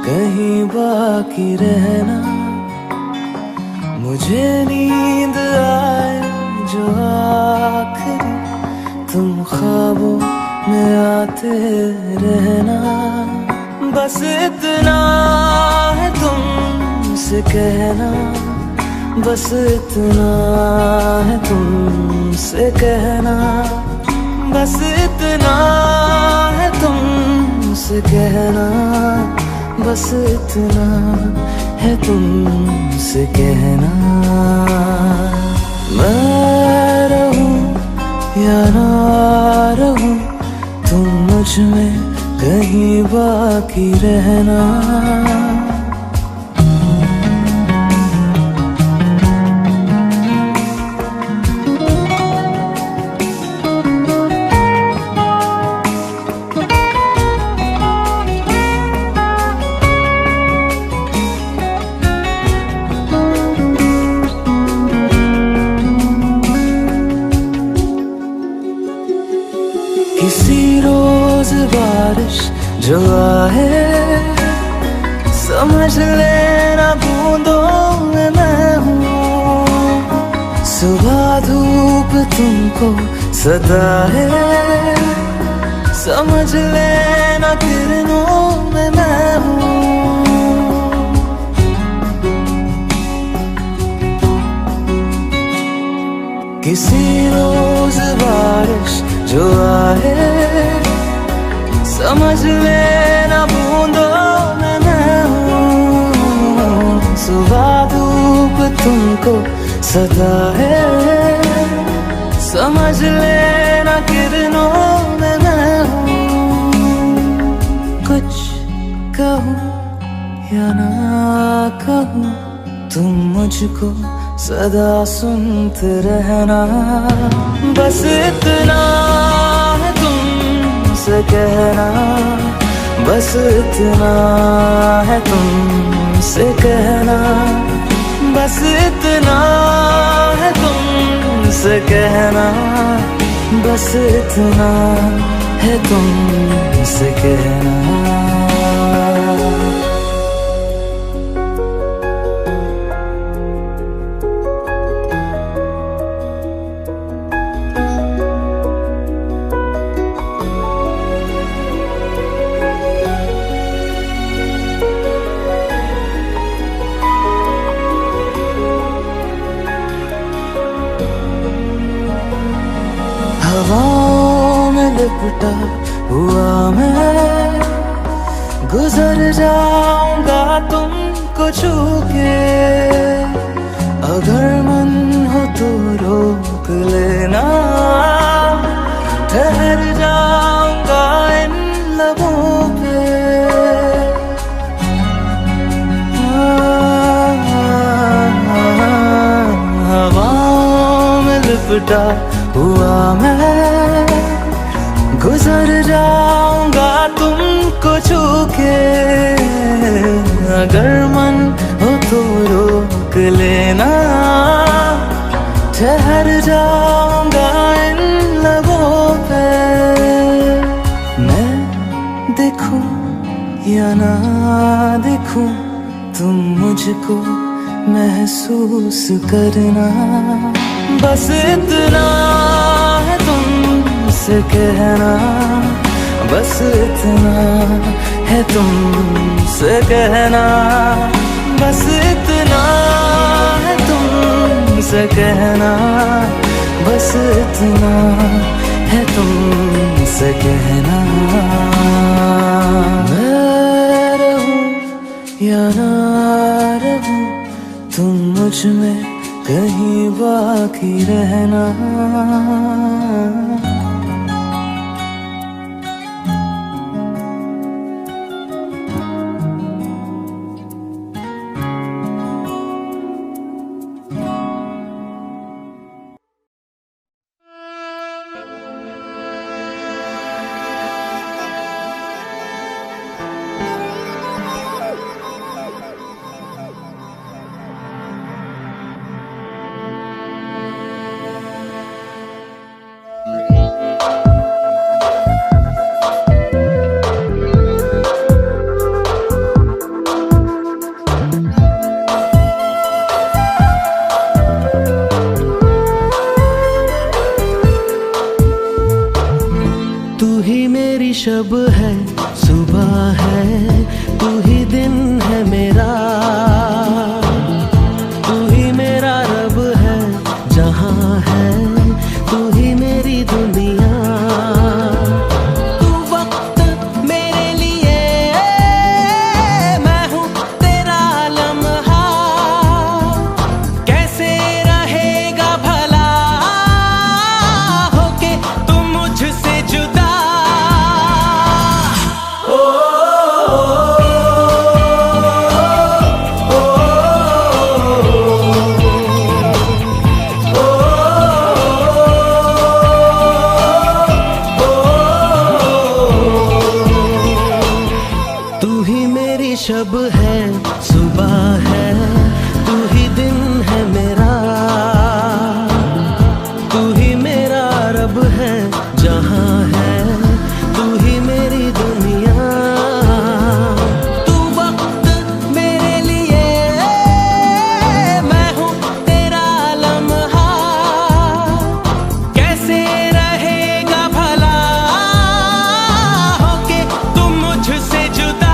कहीं बाकी रहना। मुझे नींद आए जो आखिरी, तुम ख्वाबों में आते रहना। बस इतना है तुमसे कहना, बस इतना है तुमसे कहना, बस इतना है तुमसे कहना, बस इतना है तुमसे कहना। मैं रहूं या ना रहूं, तुम मुझ में कहीं बाकी रहना। किसी रोज बारिश जो आए, समझ लेना बूंदों में मैं हूँ। सुबह धूप तुमको सदा है, समझ लेना किरणों में मैं हूँ। किसी रोज बारिश जो आए, समझ लेना बूंदों में मैं हूँ। सुबह धूप तुमको सदा है, समझ लेना किरणों में मैं हूँ। कुछ कहूँ या ना कहूँ, तुम मुझको सदा सुनते रहना। बस इतना है तुमसे कहना, बस इतना है तुमसे कहना, बस इतना है तुमसे कहना, बस इतना है तुमसे कहना। हवाओं में लिपटा हुआ मैं, गुजर जाऊंगा तुमको छू के। अगर मन हो तो रोक लेना, ठहर जाऊंगा इन लबों पे। हवाओं में लिपटा हुआ मैं, गुजर जाऊंगा तुमको छू के। अगर मन हो तो रोक लेना, ठहर जाऊंगा इन लबों पे। मैं देखूं या ना देखूं, तुम मुझको महसूस करना। बस इतना है तुमसे कहना, बस इतना है तुमसे कहना, बस इतना है तुमसे कहना, बस इतना है तुमसे कहना। मैं रहूं या ना रहूं, तुम मुझ में कहीं बाकी रहना। मेरी शब है, सुबह है, तू ही दिन है मेरा, तू ही मेरा रब है, जहां है तू ही मेरी दुनिया। तू वक्त मेरे लिए, मैं हूँ तेरा लम्हा, कैसे रहेगा भला होके तुम मुझसे जुदा।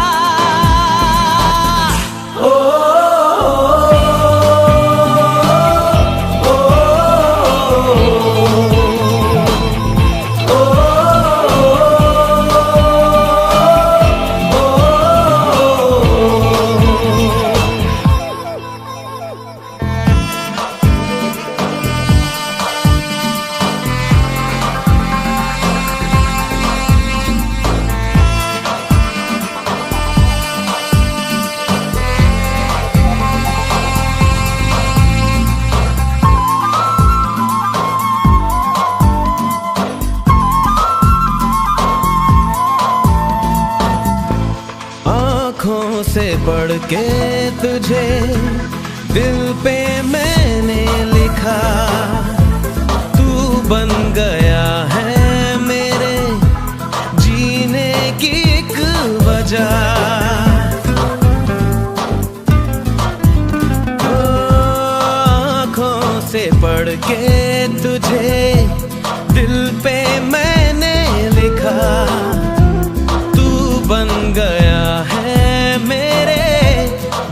आँखों से पढ़ के तुझे दिल पे मैंने लिखा, तू बन गया है मेरे जीने की एक वजह। आँखों से पढ़ के तुझे दिल पे मैंने लिखा, तू बन गया है मेरे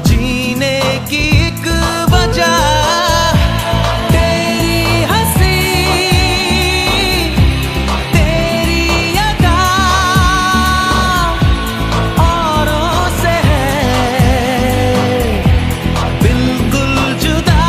जीने की एक वजह। तेरी हंसी, तेरी अदा औरों से है बिल्कुल जुदा।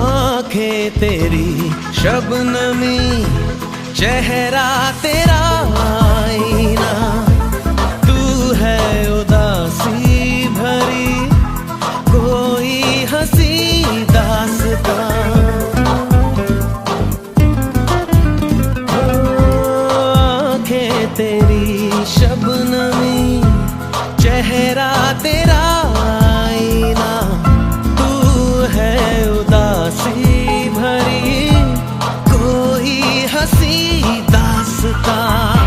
आँखें तेरी शबनमी, चेहरा तेरा आईना, तू है उदासी भरी कोई हंसी दास्तां। आँखें तेरी शबनमी, चेहरा तेरा आईना, तू है उदासी भरी कोई हंसी दास्तां।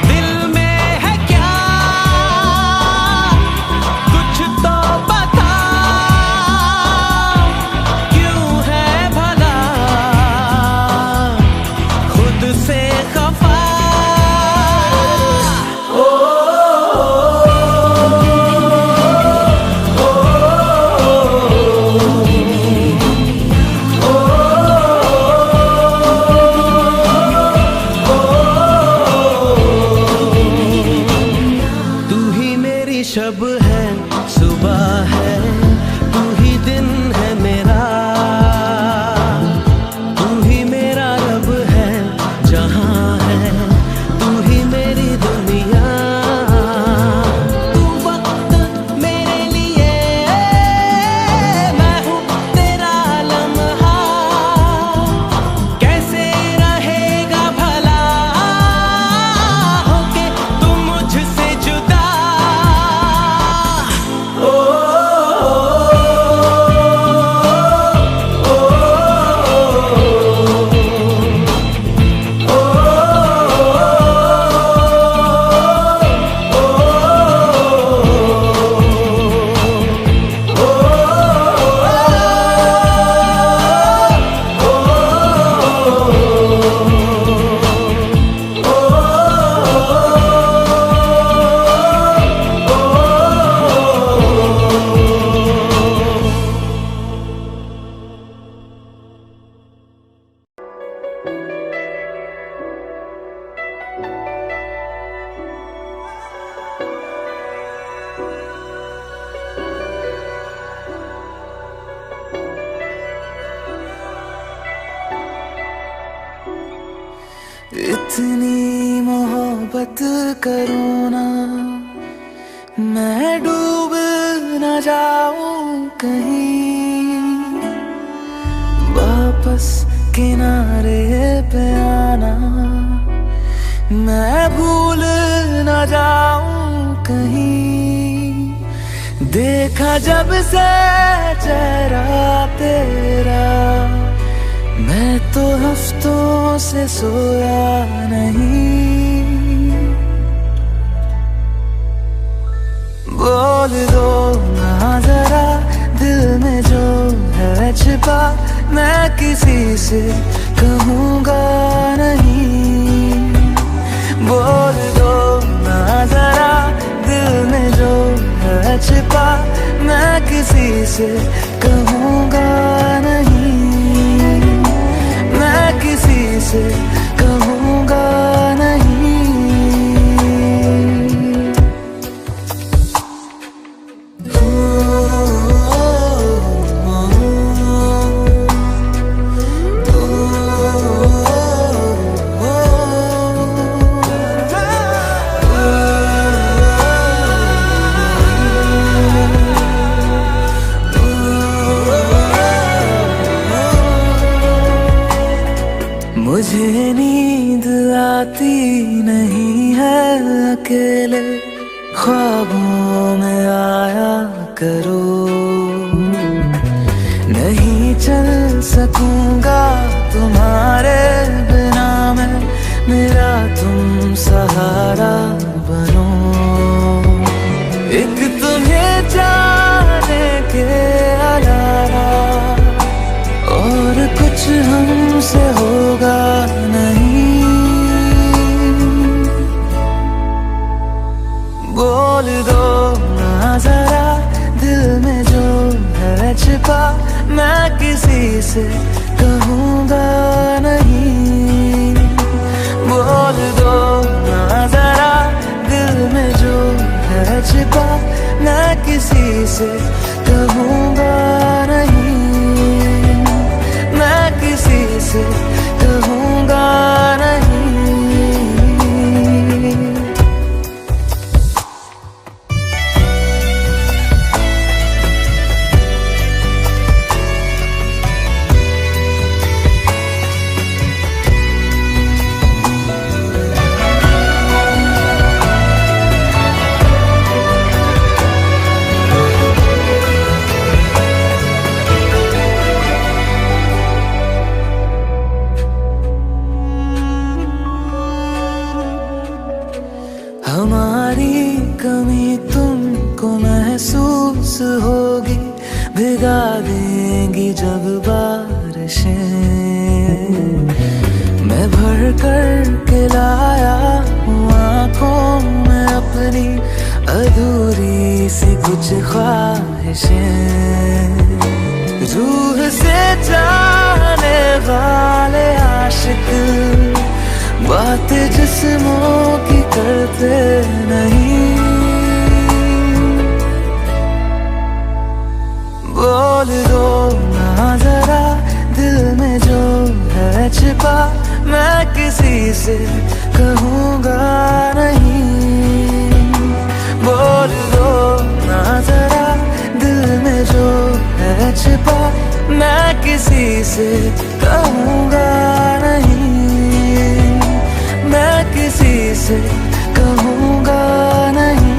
दिल में है क्या कुछ तो बता, क्यों है इतनी मोहब्बत करूँ ना, मैं डूब न जाऊं कहीं, वापस किनारे पे आना, मैं भूल न जाऊं कहीं। देखा जब से चेहरा तेरा, मैं तो हफ्तों से सोया नहीं। बोल दो ना जरा दिल में जो है छिपा, मैं किसी से कहूँगा नहीं। बोल दो ना जरा दिल में जो है छिपा, मैं किसी से कहूँगा नहीं, मैं किसी से कहूँगा नहीं। मुझे नींद आती नहीं है अकेले, ख्वाबों में आया करो। नहीं चल सकूंगा तुम्हारे बिना मैं, मेरा तुम सहारा बनो। एक तुम्हें जाने के अलावा और कुछ हमसे होगा नहीं। बोल दो ना जरा दिल में जो है छिपा, मैं किसी से कहूँगा नहीं। बोल दो ना जरा दिल में जो है छिपा, मैं किसी से कहूँगा नहीं, मैं किसी से कहूँगा नहीं। हमारी कमी तुमको महसूस होगी, भिगा देंगी जब बारिशें। मैं भर कर के लाया हूँ आँखों में अपनी अधूरी सी कुछ ख्वाहिशें। रूह से जाने वाले आशिक बातें जिस्मों की करते नहीं। बोल दो ना जरा दिल में जो है छिपा, मैं किसी से कहूँगा नहीं। बोल दो ना जरा दिल में जो है छिपा, मैं किसी से कहूँगा नहीं, मैं किसी से कहूँगा नहीं।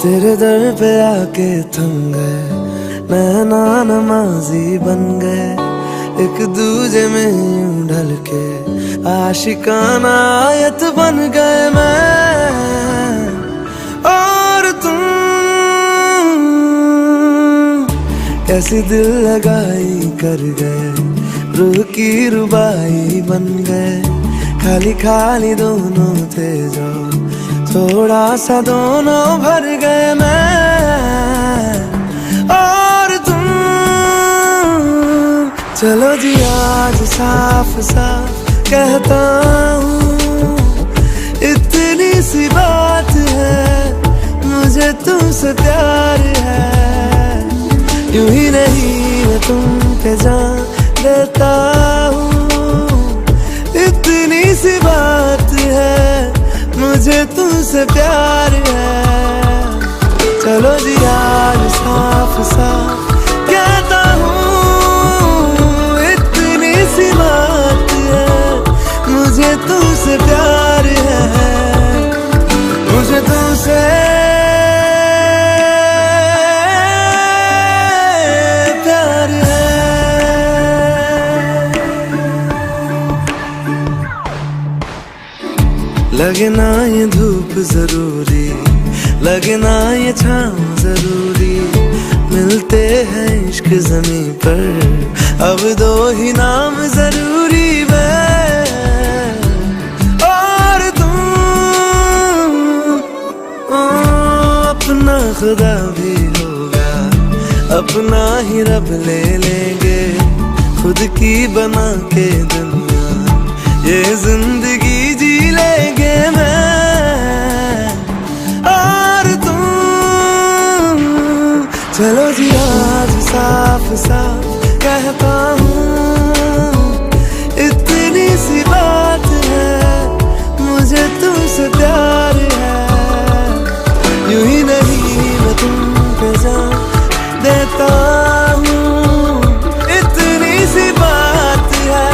तेरे दर पे आके थम गए, नैना नमाजी बन गए, एक दूजे में यूं ढल के आशिकाना आयत बन गए मैं और तुम। कैसी दिल लगाई कर गए, रूह की रुबाई बन गए। खाली खाली दोनों थे जो थोड़ा सा दोनों भर गए, मैं और तुम। चलो जी आज साफ साफ कहता हूँ, इतनी सी बात है, मुझे तुमसे प्यार है। यूं ही नहीं मैं तुम पे जान देता हूँ, इतनी सी बात है, मुझे तुमसे प्यार है। चलो जी आज साफ साफ कहता हूँ, इतनी सी बात है, मुझे तुमसे प्यार है, मुझे तुमसे प्यार है। लगे ना ये धूप जरूरी, लगे ना ये छाँव जरूरी, मिलते हैं इश्क ज़मीं पर, अब दो ही नाम जरूरी, मैं और तुम। अपना खुदा भी होगा, अपना ही रब ले लेंगे, खुद की बना के दुनिया ये जिंदगी जी लेंगे, मैं और तुम। चलो जी आज साफ साफ कहता हूँ, इतनी सी बात है, मुझे तुमसे प्यार है। यूं ही नहीं मैं तुम पे जान देता हूँ, इतनी सी बात है,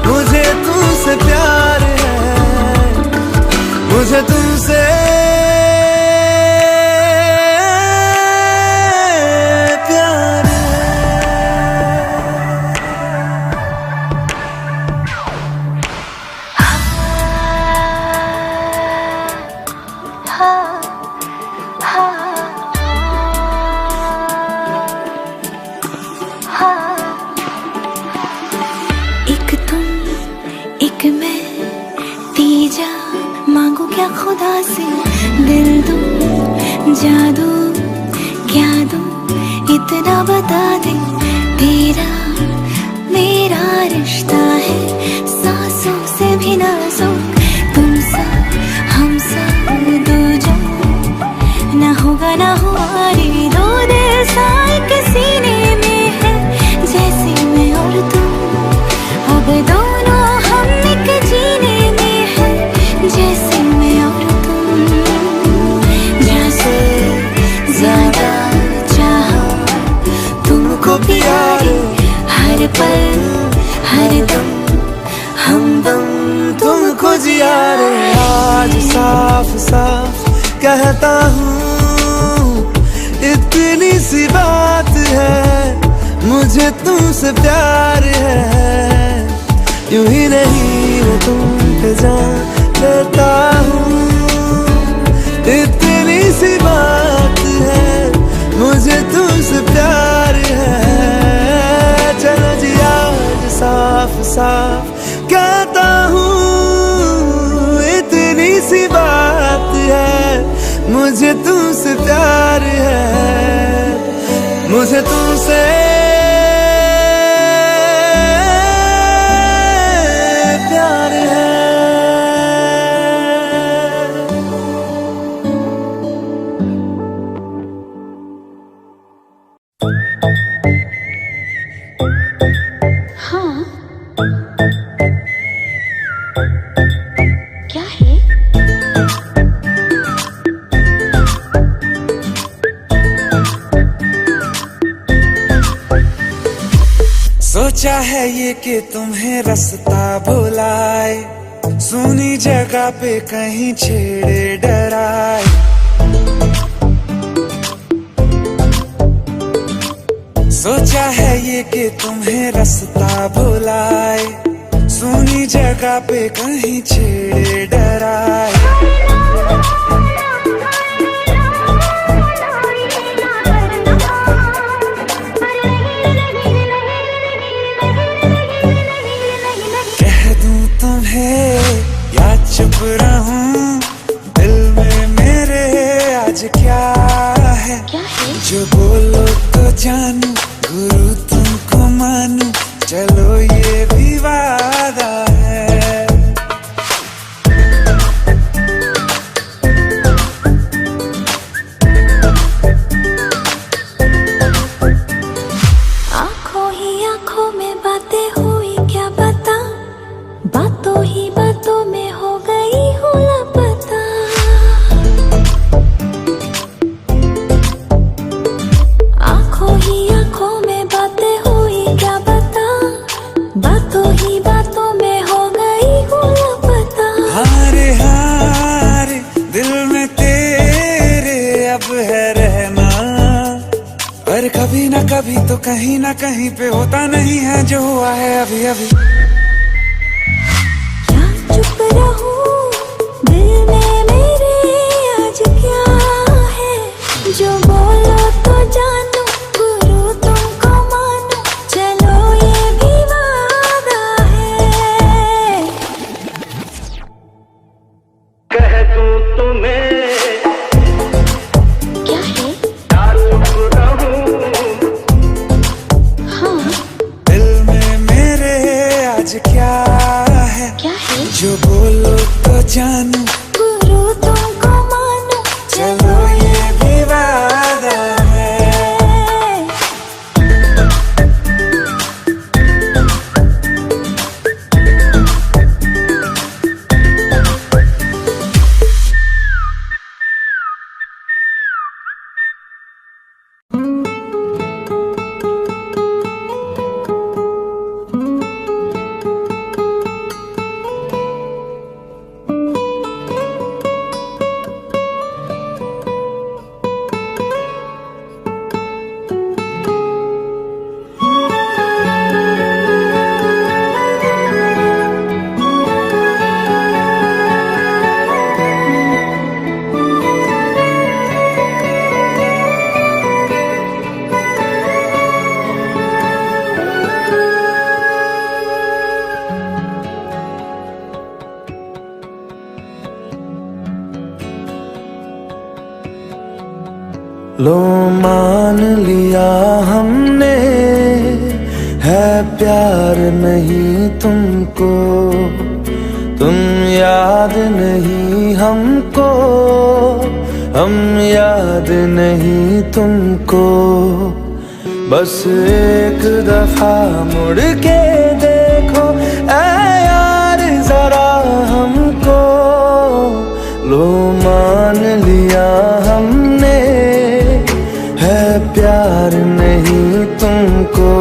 मुझे तुमसे प्यार है, मुझे तुमसे प्यार एक तुम एक मैं, तीजा मांगू क्या खुदा से, दिल दूं जादू क्या दूं, इतना बता दे, तेरा मेरा रिश्ता है सांसों से भी नाजुक, तुम सा हम सा दो जो ना होगा ना हमारे दो दिल साए के सीने में है, जैसे मैं और तुम अब दोनों हम एक जीने में है, जैसे मैं और तुम। जैसे ज्यादा चाहो तुमको प्यार, हर पल हर दम हमदम तुमको जिया रे। आज साफ साफ कहता हूँ, इतनी सी बात है, मुझे तुमसे प्यार है। यूं ही नहीं मैं तुम पे जान देता हूँ, इतनी सी बात है, मुझे तुमसे प्यार है। चलो जी आज साफ साफ कहता हूँ, इतनी सी बात है, मुझे तुमसे प्यार है, मुझे तुमसे प्यार है। हाँ क्या है? सोचा है ये कि तुम्हें रास्ता भुलाए, सुनी जगह पे कहीं छेड़े डराए। सोचा है ये कि तुम्हें रास्ता भुलाए, सुनी जगह पे कहीं छेड़े डराए। आज क्या है क्या है? जो बोलो तो जानू, गुरु तुमको मानू, चलो ये भी वादा है। आंखों ही आंखों में बातें हुई क्या बता, बातों ही बातों में हो गई हूँ लापता। आंखों ही आंखों में बातें हुई क्या बता, बातों ही बातों में हो गई हूँ लापता। हारे हारे दिल में तेरे अब है रहना, पर कभी ना कभी तो कहीं ना कहीं पे होता नहीं है जो हुआ है अभी अभी। क्या चुप रहूं दिल में मेरे, आज क्या है जो बोलो तो जानू, गुरु तुमको मानू, चलो ये भी वादा है। कह दूं तुम्हें क्या है? क्या चुप रहूं, हाँ दिल में मेरे आज क्या है क्या है? जो बोलो तो जानू, गुरु तुमको मानू, चलो ये भी वादा है। लो मान लिया हमने है प्यार नहीं तुमको, तुम याद नहीं हमको, हम याद नहीं तुमको। बस एक दफा मुड़ के देखो ऐ यार जरा हमको। लो मान लिया हमने है प्यार नहीं तुमको,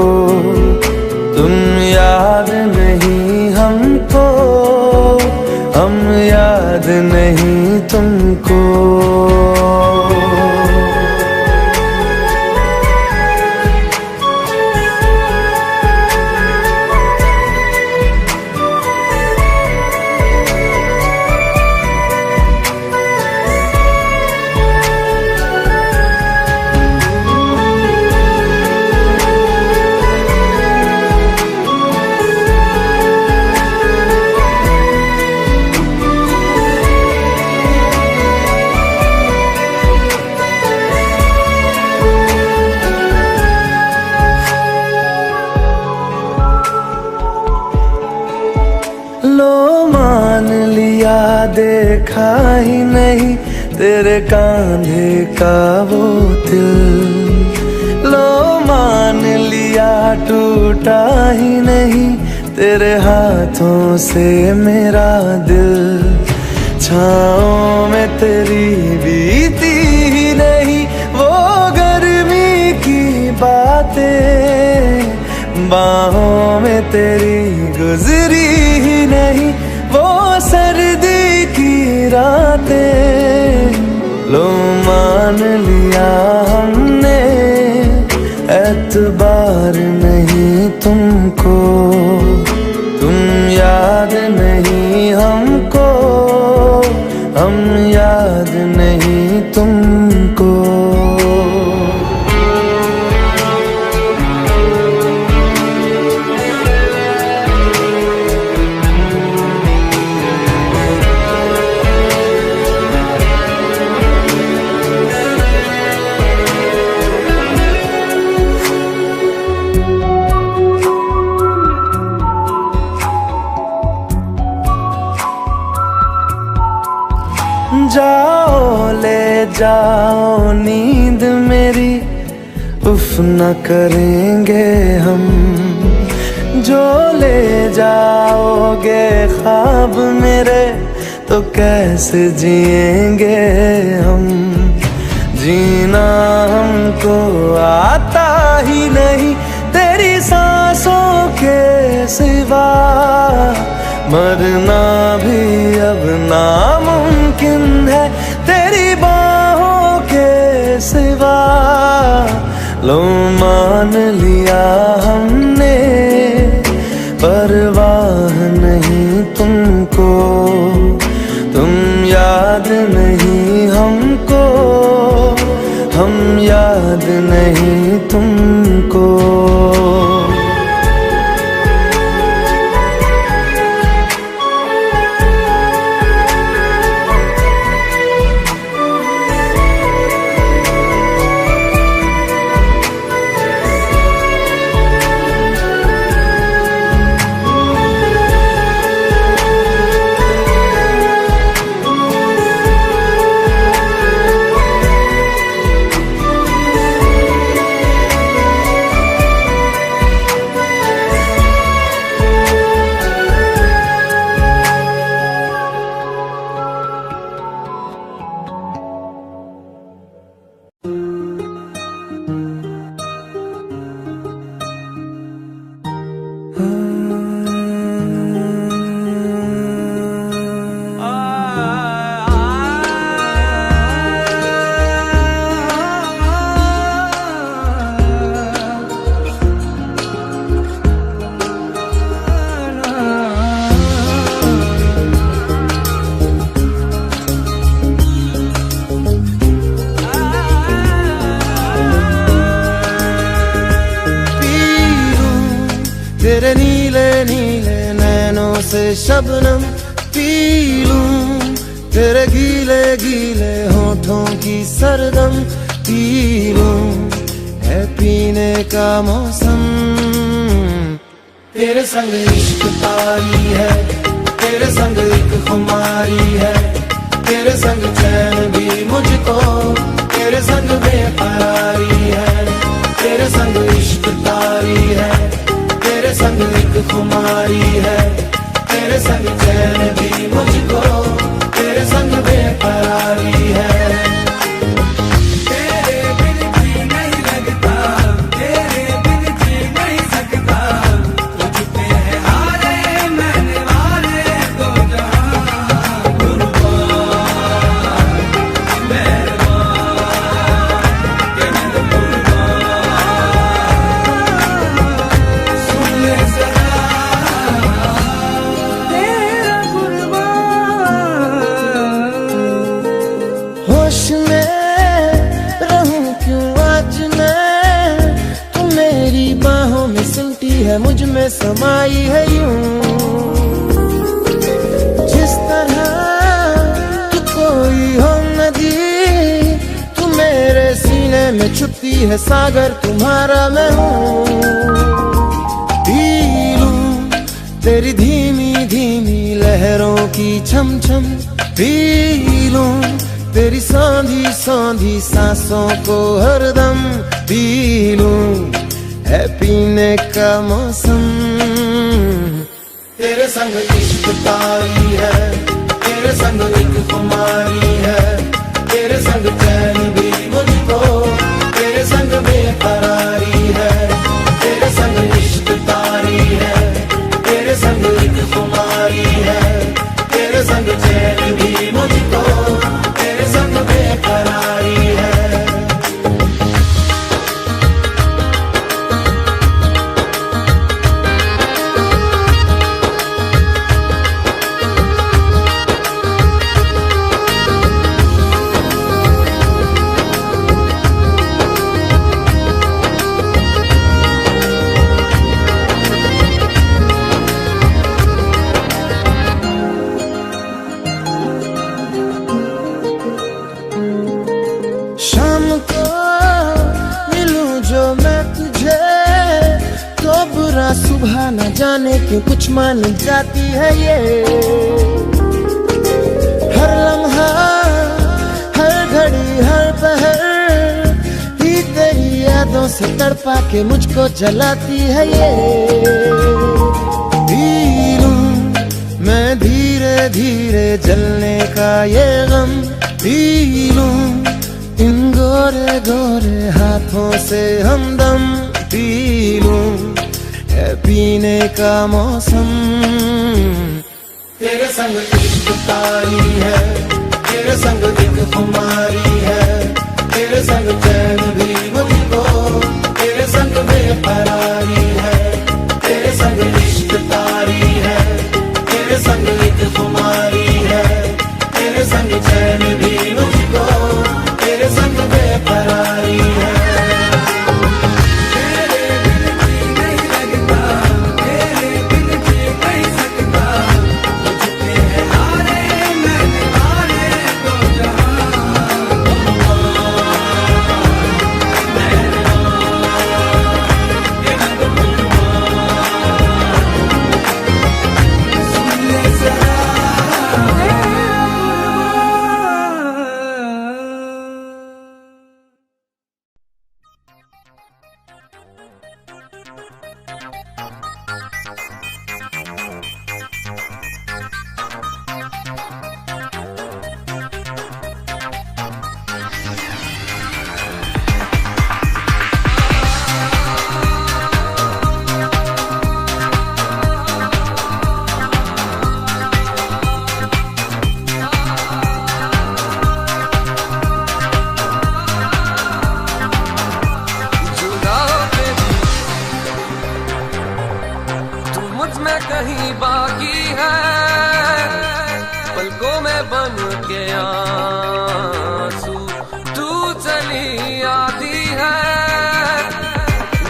तुम याद नहीं हमको, हम याद नहीं तुमको। लो मान लिया देखा ही नहीं तेरे कांधे का वो दिल। लो मान लिया टूटा ही नहीं तेरे हाथों से मेरा दिल। छाँव में तेरी बीती ही नहीं वो गर्मी की बातें, बाहों में तेरी गुजरी ही नहीं वो सर्दी की रातें। लो मान लिया हमने एतबार नहीं तुमको, तुम याद नहीं हमको, हम याद नहीं तुमको। जाओ नींद मेरी, उफ न करेंगे हम। जो ले जाओगे ख्वाब मेरे, तो कैसे जिएंगे हम। जीना हमको आता ही नहीं तेरी सांसों के सिवा, मरना भी अब नामुमकिन है तेरी बाहों के सिवा। लो मान लिया हमने, परवाह नहीं तुमको, तुम याद नहीं हमको, हम याद नहीं तुमको। तेरे नीले नीले नैनों से शबनम पी लूं, तेरे गीले गीले होठों की सरगम पी लूं। है पीने का मौसम, तेरे संग इश्क तारी है, तेरे संग एक खुमारी है, तेरे संग चैन भी मुझको, तेरे संग बेकरारी है। तेरे संग इश्क तारी है, तेरे संग एक खुमारी है, तेरे संग चैन भी मुझको, तेरे संग बेकरारी है। तेरे बिन जी नहीं लगता, तेरे बिन जी नहीं सकता, तुझ पे है हारे मैंने वारे दो जहां। कुर्बान मेहरबान के मैं कुर्बान, सुन ले जरा तेरा कुर्बान। होश में रहूं क्यों आज मैं, तू मेरी बाहों में सिमटी है, मुझ में समाई है यूं। जिस तरह तू कोई हो नदी, तू मेरे सीने में छुपती है सागर, तुम्हारा मैं हूँ। पी लूं तेरी धीमी धीमी लहरों की छम छम, पी लूं तेरी सांधी सांधी सांसों को हरदम, पी लूं है पीने का मौसम। तेरे संग इश्क तारी है, तेरे संग एक खुमारी है, तेरे संग चैन भी मुझको, तेरे संग बेकरारी है। तेरे संग इश्क तारी है, तेरे संग एक खुमारी है, तेरे संग चैन भी मुझको, तेरे संग बेकरारी है। शाम को मिलूं जो मैं तुझे, तो बुरा सुबह न जाने क्यों कुछ मान जाती है ये। हर लम्हा हर घड़ी से तड़पा के मुझको जलाती है ये। पी लूं मैं धीरे धीरे जलने का ये गम, पी लूं इन गोरे गोरे हाथों से हमदम, पी लूं है पीने का मौसम। तेरे संग इश्क तारी है, तेरे संग एक खुमारी है, तेरे संग चैन भी मुझको, तेरे संग बेकरारी है। तेरे संग इश्क तारी है, तेरे संग एक खुमारी है, तेरे संग चैन भी मुझको, तेरे संग बेकरारी है। कहीं बाकी है पलकों में बन के आंसू, तू चली आती है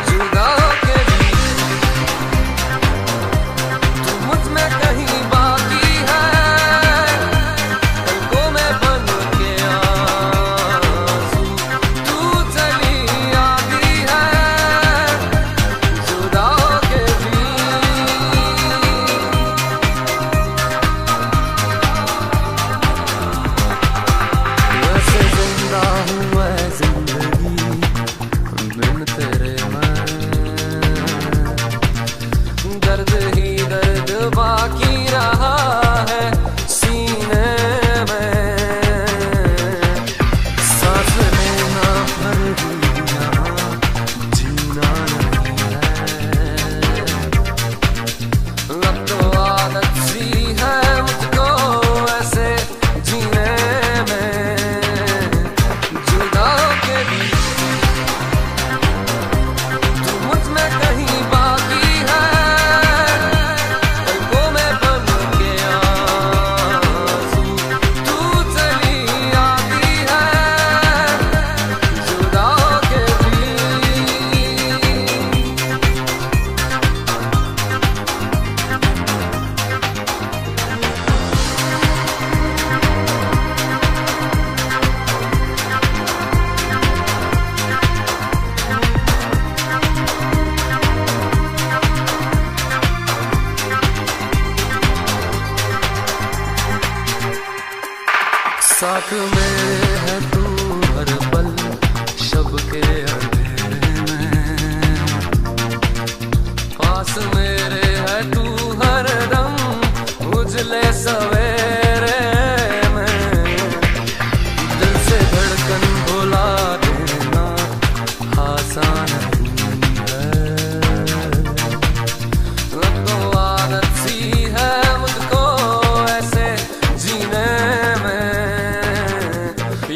जुदा के भी, तू मुझ में कहीं बाकी है पलकों में बन के आंसू, तू चली आती है जुदा के भी। दर्द ही दर्द बाकी रहा है सीने में, सांस लेना भर भी यहाँ जीना नहीं है। अब तो आदत सी है मुझको ऐसे जीने में जुदा के भी, तू मुझ में कहीं बाकी है पलकों में बन के आंसू, तू चली आती है जुदा के भी। साथ में है तू हर पल शब के अंधेरे में, पास मेरे है तू हर दम उजले सवेरे में। दिल से धड़कन भुला देना आसान नहीं है, अब तो आदत सी है मुझको ऐसे जीने में।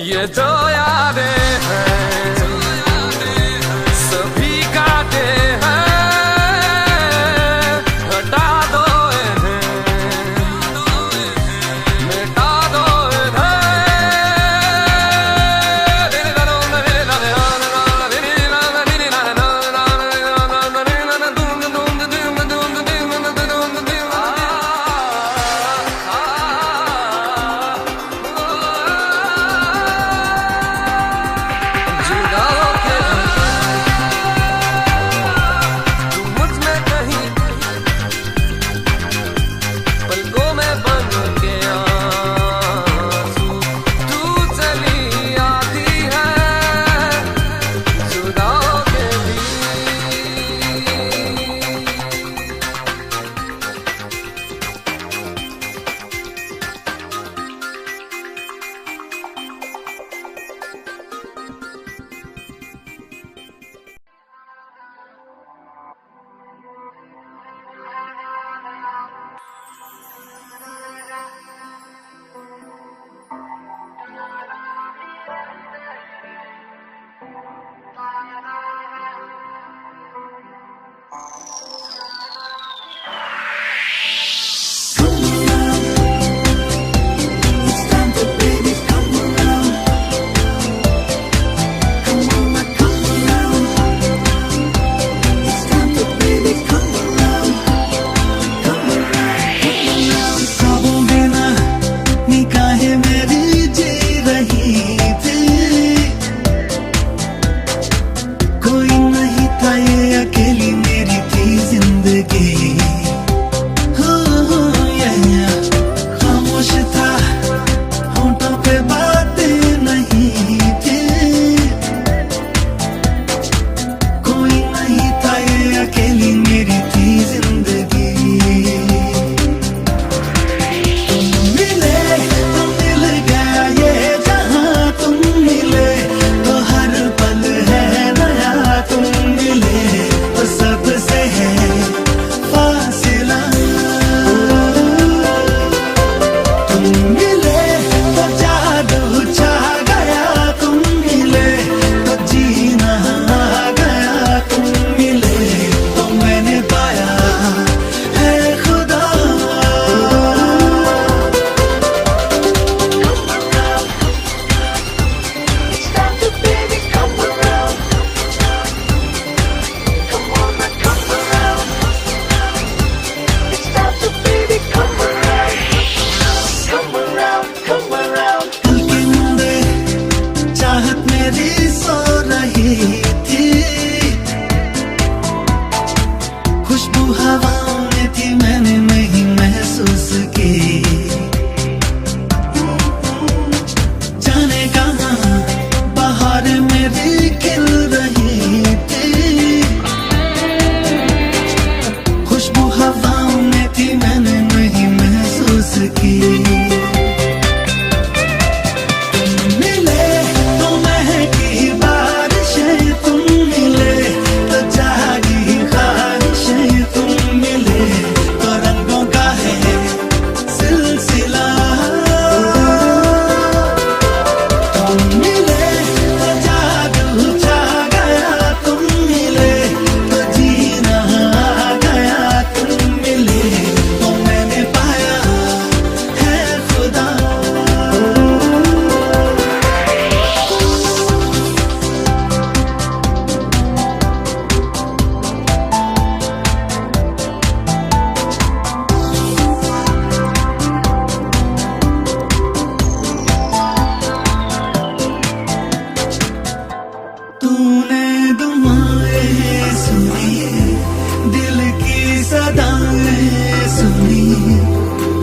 ये जो यादें हैं सभी काटे हैं, हटा दो इन्हें, मिटा दो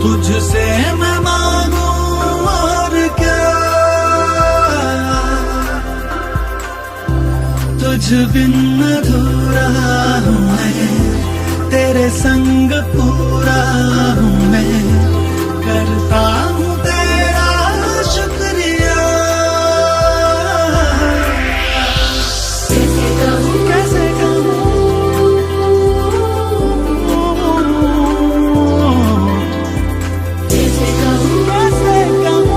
तुझसे मैं मांगू और क्या, तुझ बिन अधूरा हूँ मैं, तेरे संग पूरा हूँ मैं, करता हूँ तेरा शुक्रिया। कैसे कहूँ कैसे कहूँ, कैसे कहूँ कैसे कहूँ,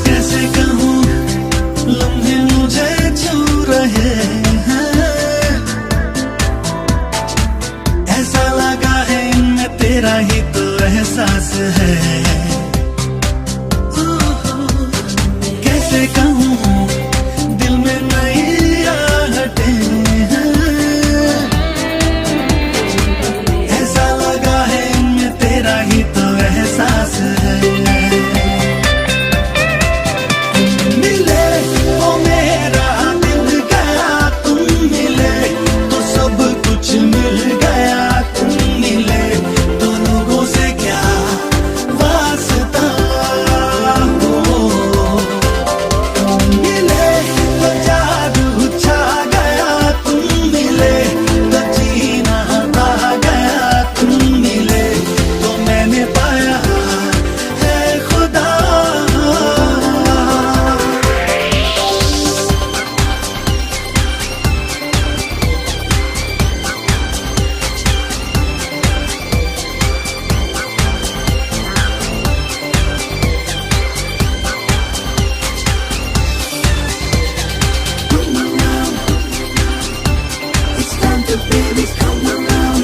कैसे कहूँ लम्हे मुझे छू रहे हैं, ऐसा लगा है इनमें तेरा ही तो एहसास है। कैसे कहूँ दिल में नई आहटें हैं, ऐसा लगा है इनमें तेरा ही तो एहसास है। मिले तो मेरा दिल गया, तुम मिले तो सब कुछ मिल गया, तुम मिले तो लोगों से क्या वास्ता हो, तुम मिले तो जादू छा गया, तुम मिले तो जीना आ गया, तुम मिले तो मैंने पाया है खुदा। It's time to babies come around.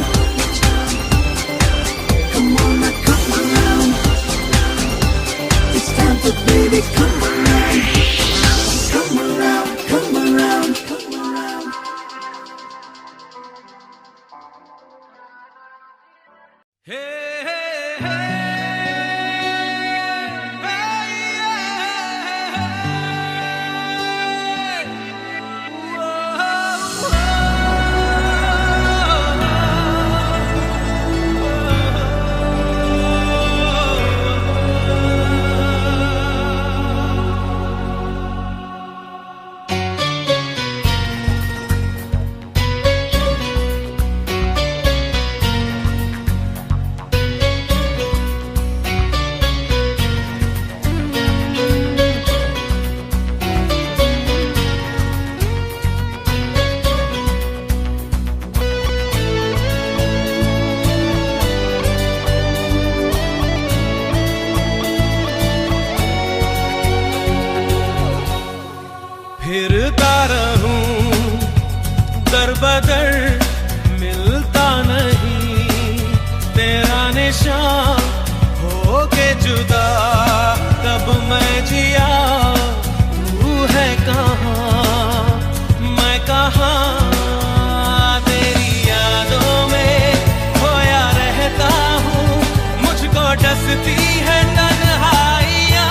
Come on now, come around. It's time to babies come around. Come around, come around, come around. हे हे हे फिरता रहूं दर बदर, मिलता नहीं तेरा निशान, हो के जुदा कब मैं जिया, तू है कहाँ मैं कहाँ, तेरी यादों में खोया रहता हूँ, मुझको डसती है तन्हाइयाँ।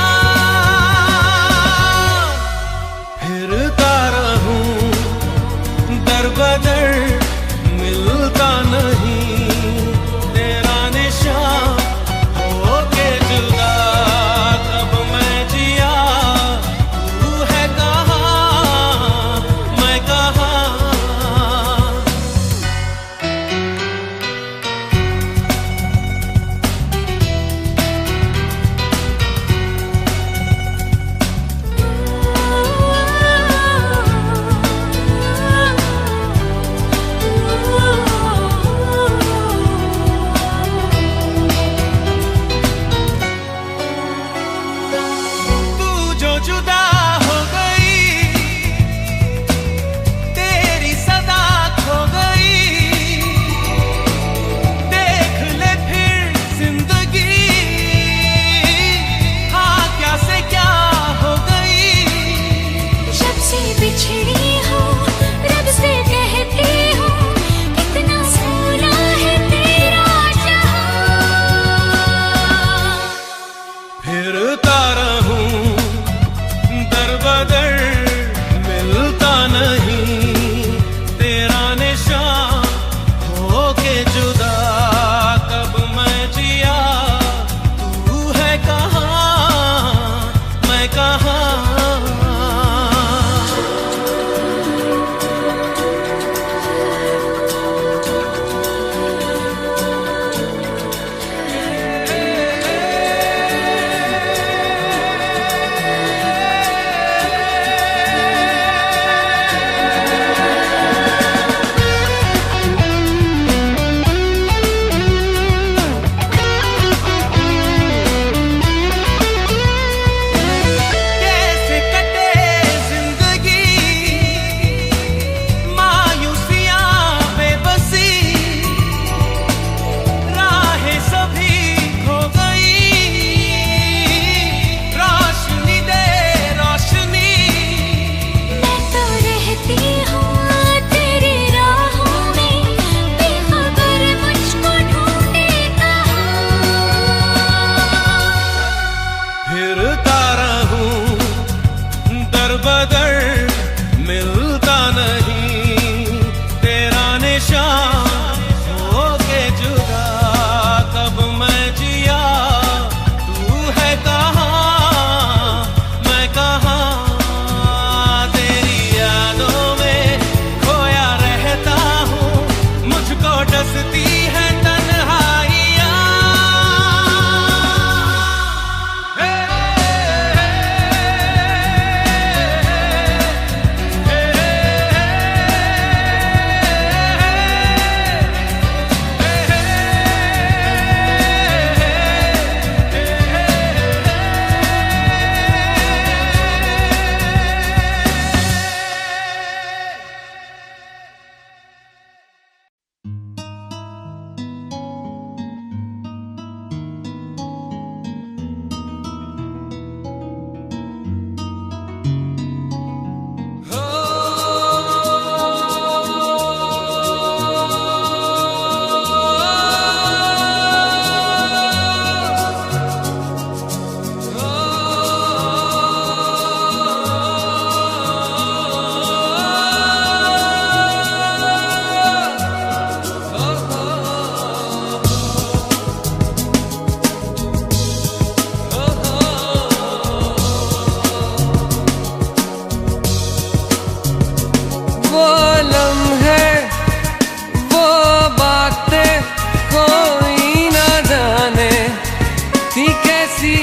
फिरता रहूं दर बदर, मिलता नहीं तेरा निशान, हो के जुदा कब मैं जिया, तू है कहाँ मैं कहाँ।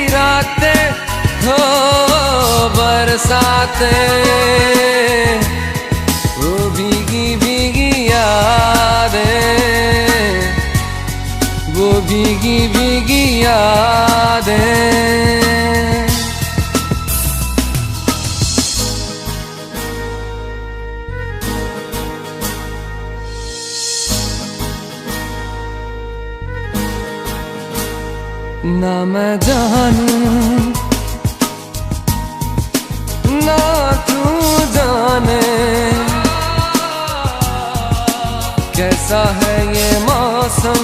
रातें हो बरसातें, वो भीगी भीगी यादें, वो भीगी भीगी यादें। ना मैं जानूं ना तू जाने, कैसा है ये मौसम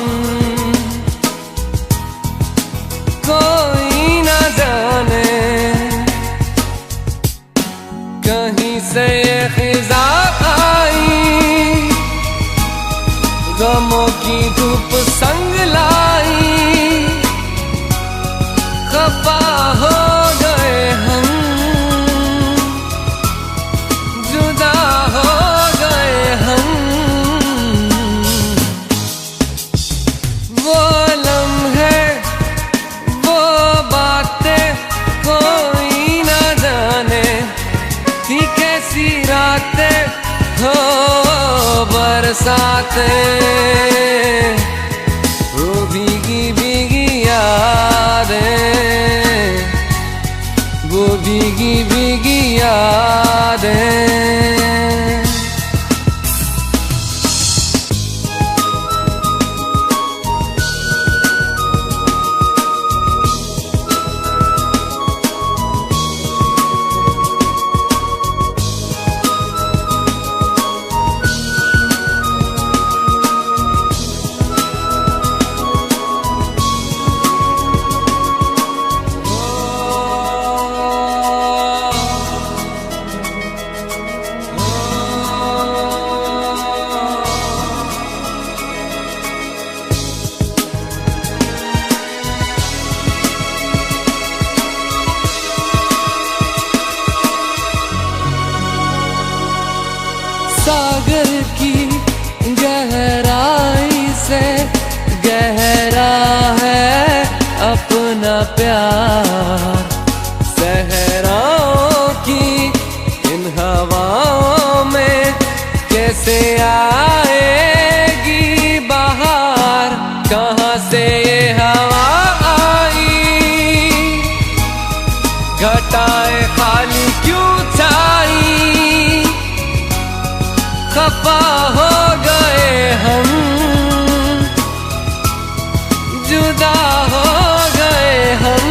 कोई ना जाने, कहीं से ये खिज़ा आई, गमों की धूप संग लाई, खफा हो गए हम, जुदा हो गए हम, वो लम्हे वो बातें कोई ना जाने, थी कैसी रातें हो बरसातें, वो भीगी भीगी यादें, वो भीगी भीगी यादें। सागर की गहराई से गहरा है अपना प्यार, सहराओं की इन हवाओं में कैसे आएगी बहार, कहाँ से ये हवा आई, घटाएं खाली क्यों छाई, खफा हो गए हम, जुदा हो गए हम,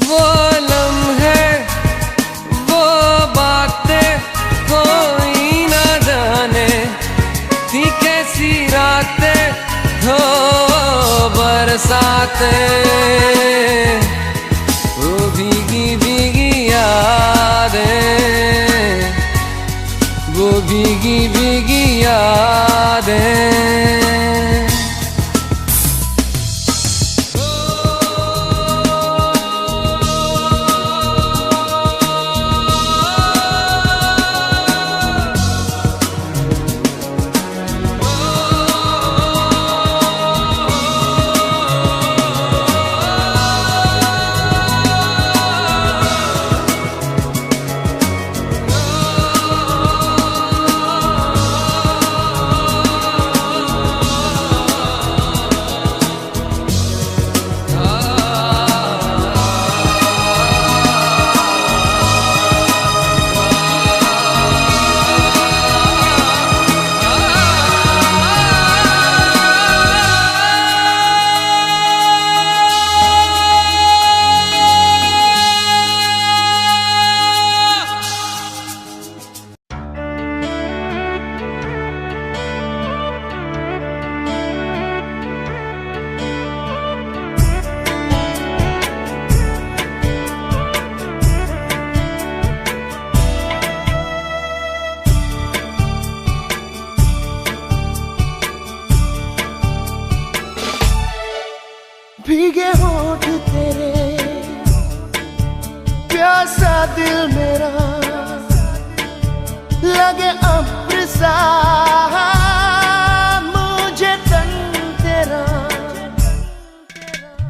वो लम्हे वो बातें कोई ना जाने, थी कैसी रातें हो बरसातें, वो भीगी भीगी यादें, वो भीगी भीगी यादें। भीगे होठ तेरे, प्यासा दिल मेरा, लगे अब्र सा मुझे तन तेरा,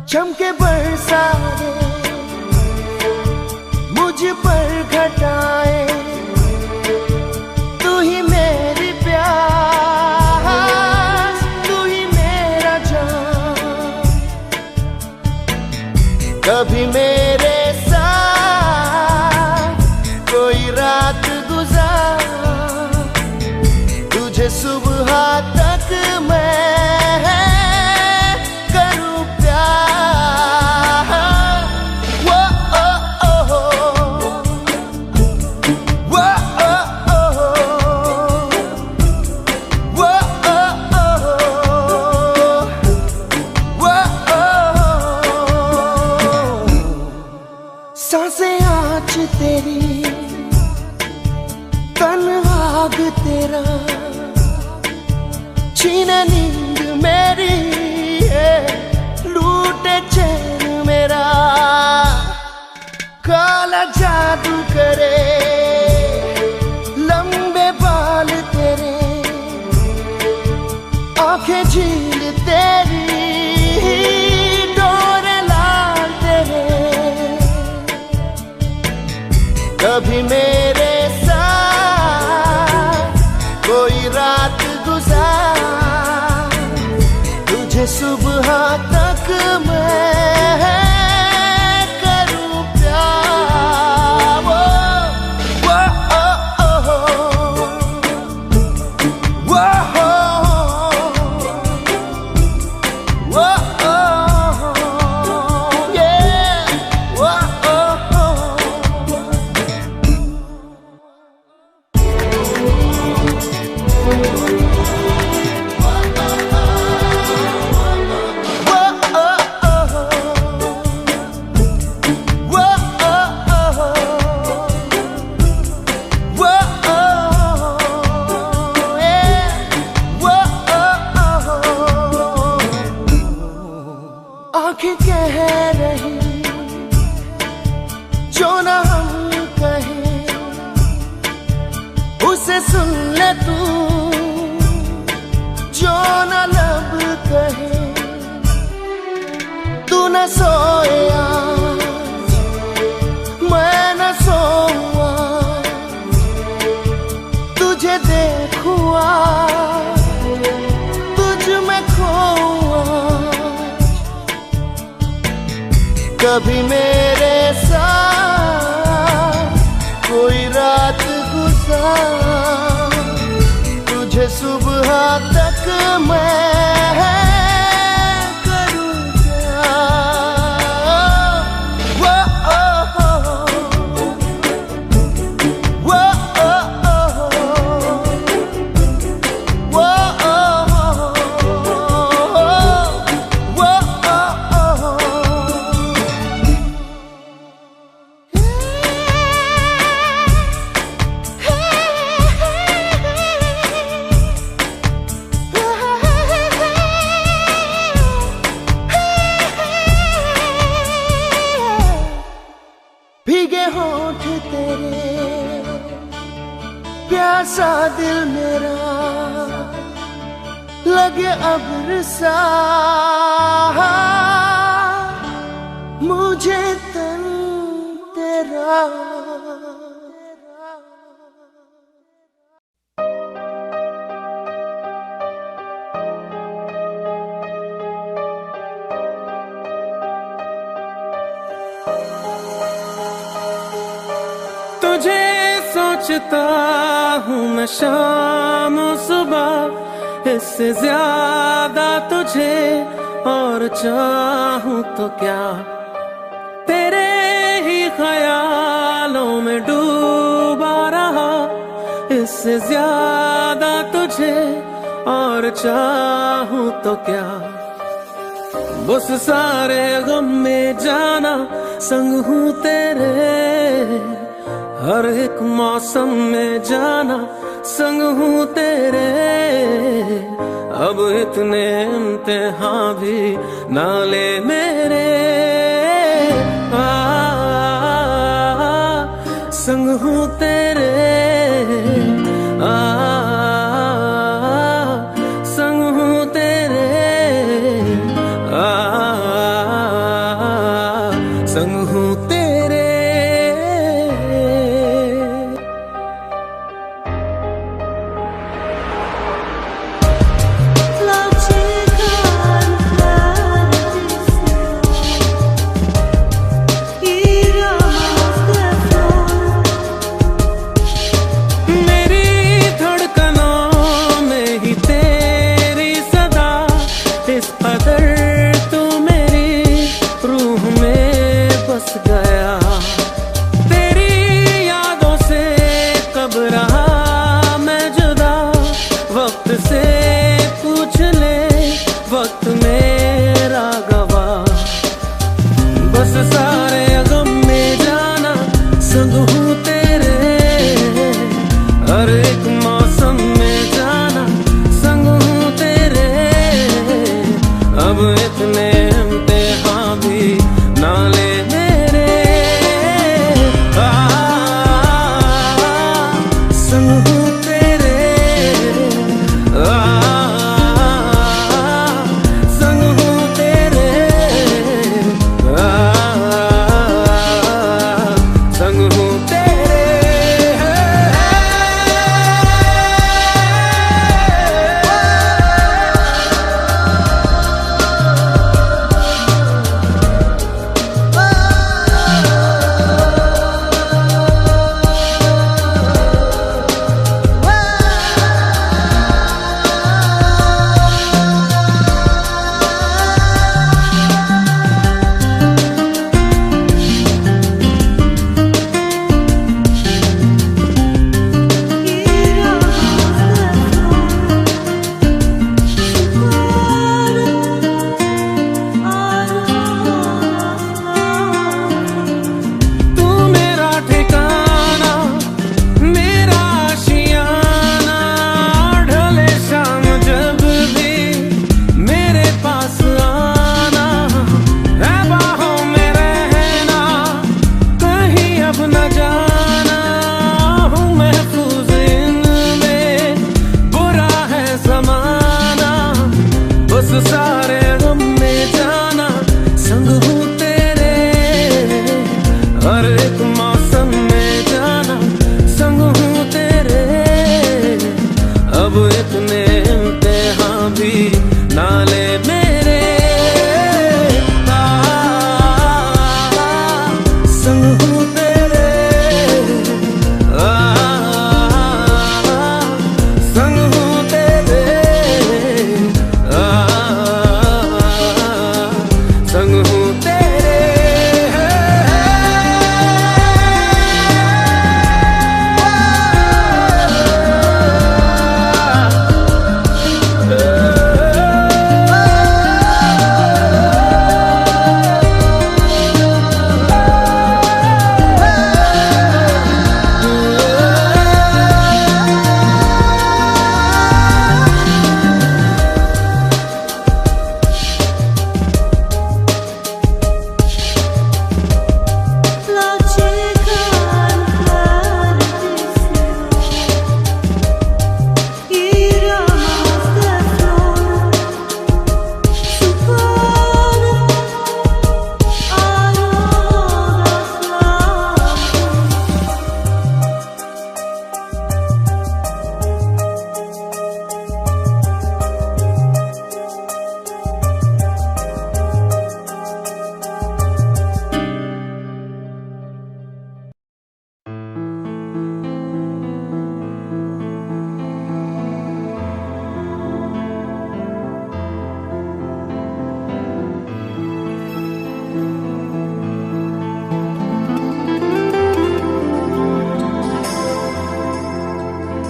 चमके बरसाए मुझ पर घटाए, तू ही मेरी प्यास, तू ही मेरा जान। कभी मेरे साथ कोई रात गुजार, तुझे सुबह तक मैं करूं प्यार। वो ओ ओ हो, वो ओ ओ हो, वो ओ ओ हो, वो ओ हो। सांसें आँच तेरी, तन आग तेरा, छीने नींद मेरी, लूटे चैन मेरा। काला जादू करे लंबे बाल तेरे, आंखें झील तेरी, डोरे लाल तेरे। कभी मेरे साथ कोई रात गुजार, तुझे सुबह तक मैं करूं प्यार। वो ओ ओ हो, वो हो, वो ओ हो, yeah, वो ओ हो। आँखें कह रही जो ना हम कहें, उसे सुन ले तू जो ना लब कहे। तू न सोया मैं न सोऊं, तुझे देखूं तुझ में खोऊं। कभी मेरे साथ कोई रात गुजार, तुझे सुबह तक मैं करूं प्यार। वो ओ हो, वो ओ हो, वो ओ हो, वो ओ हो। भीगे होठ तेरे, प्यासा दिल मेरा, लगे अब्र सा मुझे तन तेरा। तुझे सोचता हूँ मैं शाम सुबह, इससे ज्यादा तुझे और चाहूँ तो क्या। तेरे ही ख्यालों में डूबा रहा, इससे ज्यादा तुझे और चाहूँ तो क्या। बस सारे गम में जाना संग हूँ तेरे, हर एक मौसम में जाना संग हूँ तेरे। अब इतने इम्तिहान भी ना ले मेरे, संग हूँ तेरे, संग हूँ तेरे।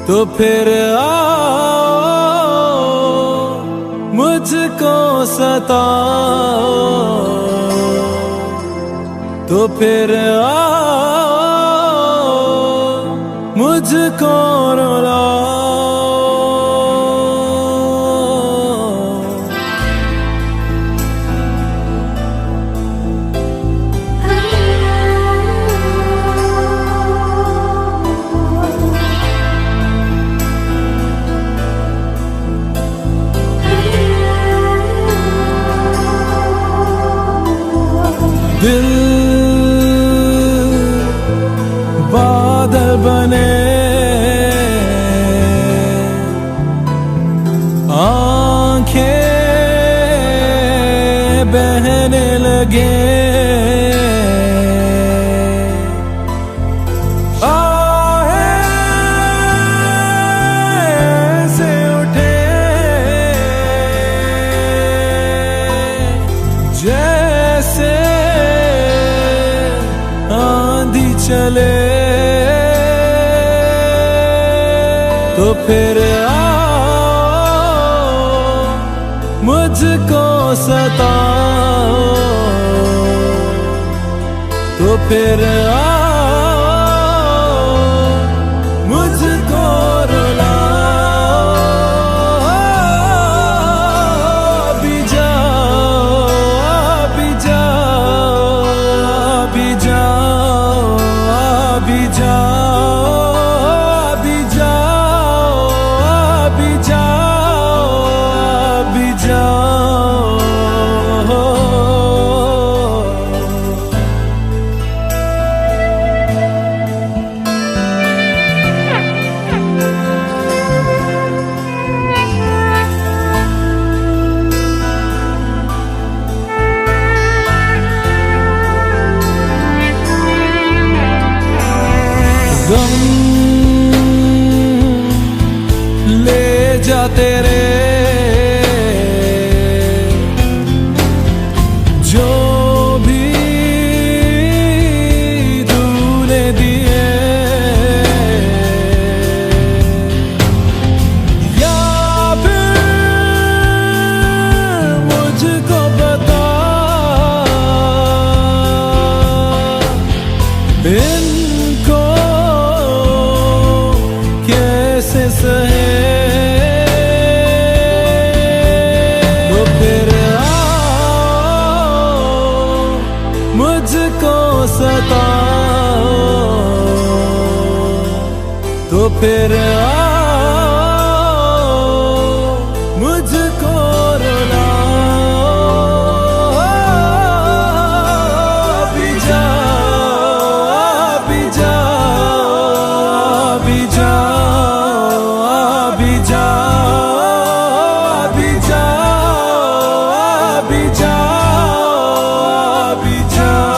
तो फिर आओ मुझको सताओ, तो फिर आओ मुझको रुलाओ। दिल बादल बने, आंखें बहने लगे, आहें से उठे जैसे आंधी चले, तो फिर आओ मुझको सताओ, तो फिर आओ मुझको रुलाओ। भी जाओ, भी जाओ, भी जाओ, भी जाओ, भी जाओ, भी जाओ, भी जाओ। गम ले जा तेरे जो भी तूने दिए, या फिर मुझको बता इनको कैसे सहे, तो फिर आओ मुझको सताओ, तो फिर आओ मुझको रुलाओ। भी जाओ, भी जाओ, भी जाओ, भी जाओ, भी जाओ, भी जाओ, भी जाओ।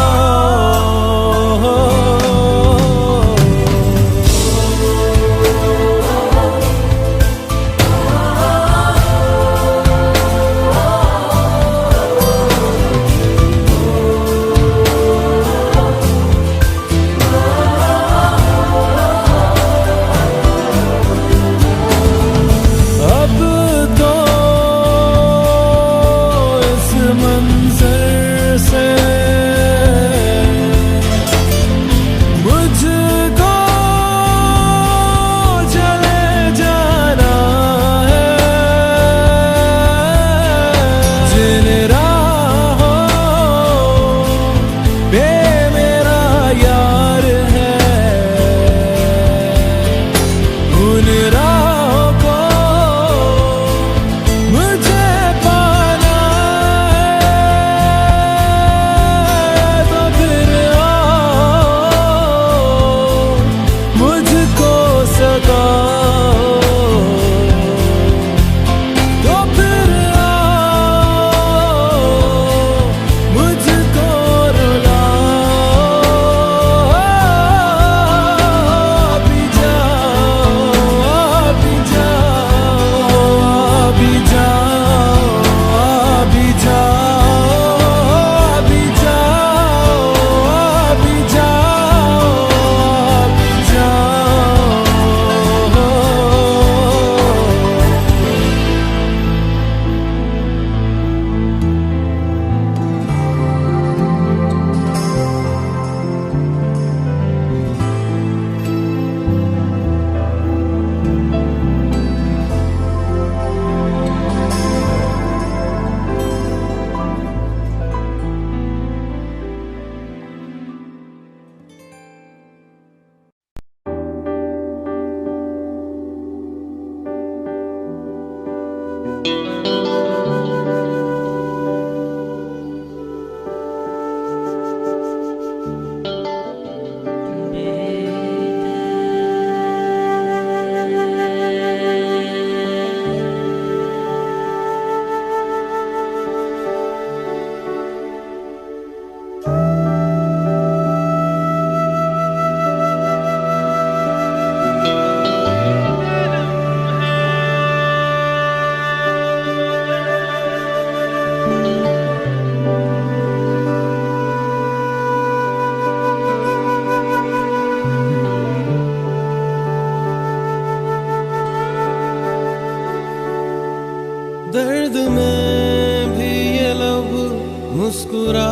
मुस्कुरा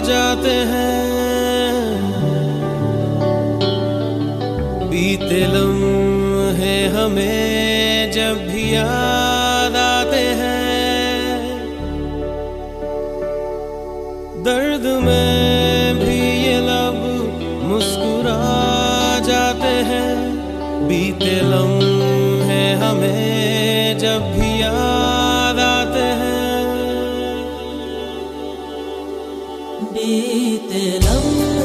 जाते हैं, बीते लम्हे हमें जब भी याद आते हैं, दर्द में भी ये लब मुस्कुरा जाते हैं, बीते लम्हे हमें जब भी याद आते हैं, बीते लम्हे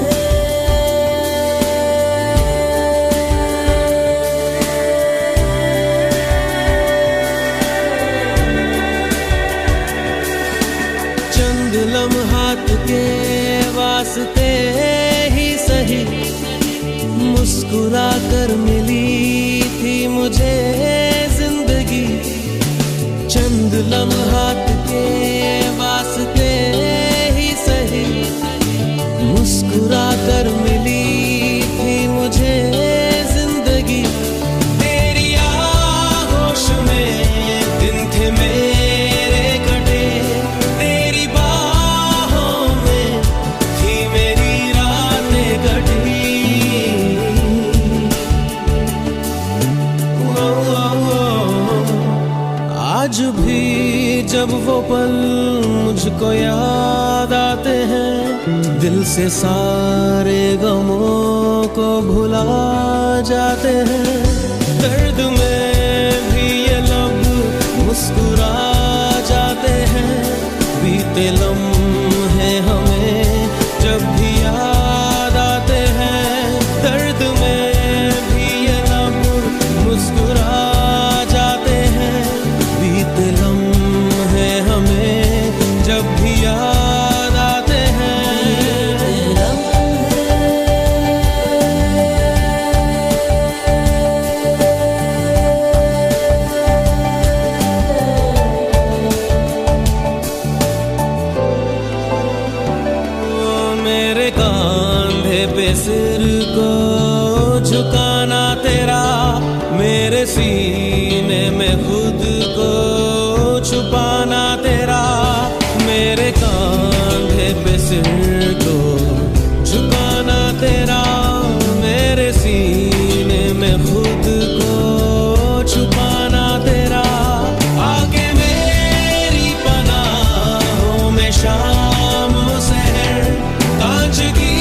चंद लम्हात के वास्ते ही सही मुस्कुरा कर मिली थी मुझे जिंदगी, चंद लम्हात के वास्ते ही सही मुस्कुरा कर मिली थी मुझे जिंदगी, तेरी आगोश में दिन थे मेरे कटे, तेरी बाहों में थी मेरी रातें कटी, आज भी जब वो पल मुझको याद आते हैं, दिल से सारे गमों को भुला जाते हैं, दर्द में भी ये लब मुस्कुरा जाते हैं, बीते लम्हे हमें जब भी याद आते हैं, दर्द में भी ये लब मुस्कुरा जाते हैं, बीते लम्हे हमें जब भी याद आते हैं, मेरे कांधे पे सिर को झुकाना तेरा, मेरे सीने में खुद को छुपाना तेरा, मेरे कांधे पे सिर को झुकाना तेरा, मेरे सीने में खुद को छुपाना तेरा, आगे मेरी पनाहों में शाम सहर कांच की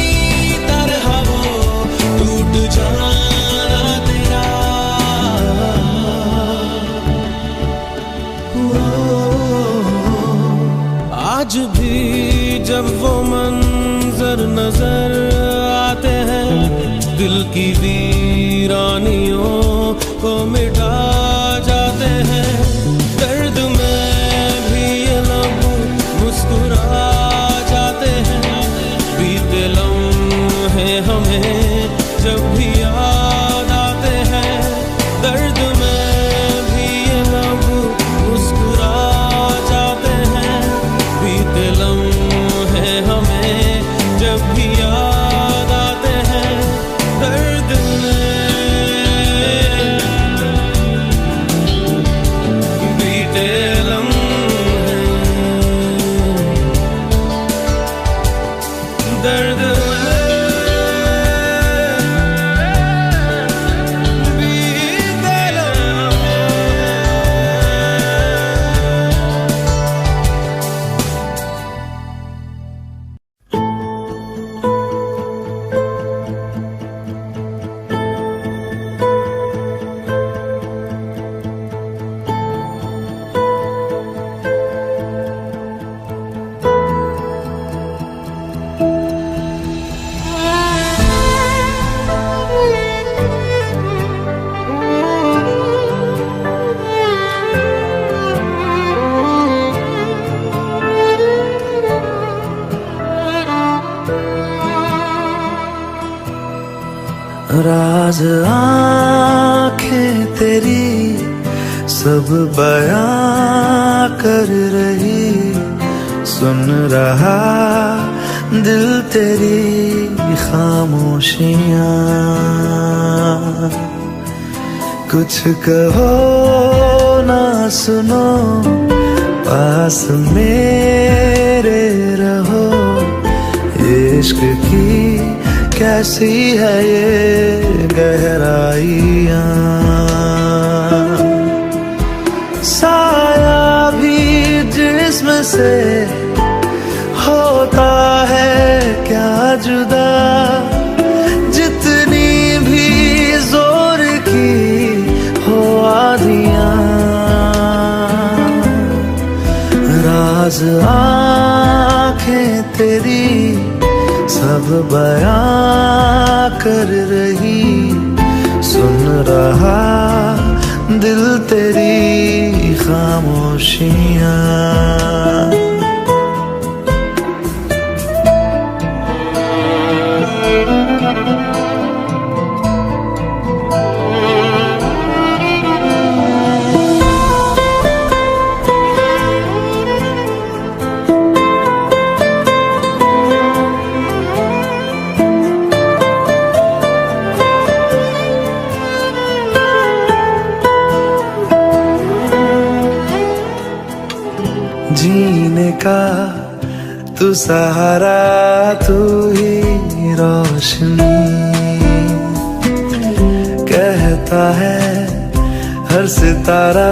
तरह वो टूट जाना तेरा, आज भी जब वो मंजर नजर आते हैं, दिल की वीरानियों को मिटा जाते हैं, दर्द में भी ये लब मुस्कुरा जाते हैं, बीते लम्हे हमें जब भी याद आते हैं, दर्द में भी ये लब मुस्कुरा जाते हैं, बीते लम्हे हमें जब भी याद आते हैं, दर्द बीते लम्हे दर्द बीते लम्हे। राज आंखें तेरी सब बयां कर रही, सुन रहा दिल तेरी खामोशियां, कुछ कहो ना सुनो पास मेरे रहो। इश्क की कैसी है ये गहराइयाँ, साया भी जिस्म से होता है क्या जुदा, जितनी भी जोर की हो आधियाँ। राज आँखें तेरी सब बयां कर रही, सुन रहा दिल तेरी खामोशियाँ। जीने का तू सहारा, तू ही रोशनी, कहता है हर सितारा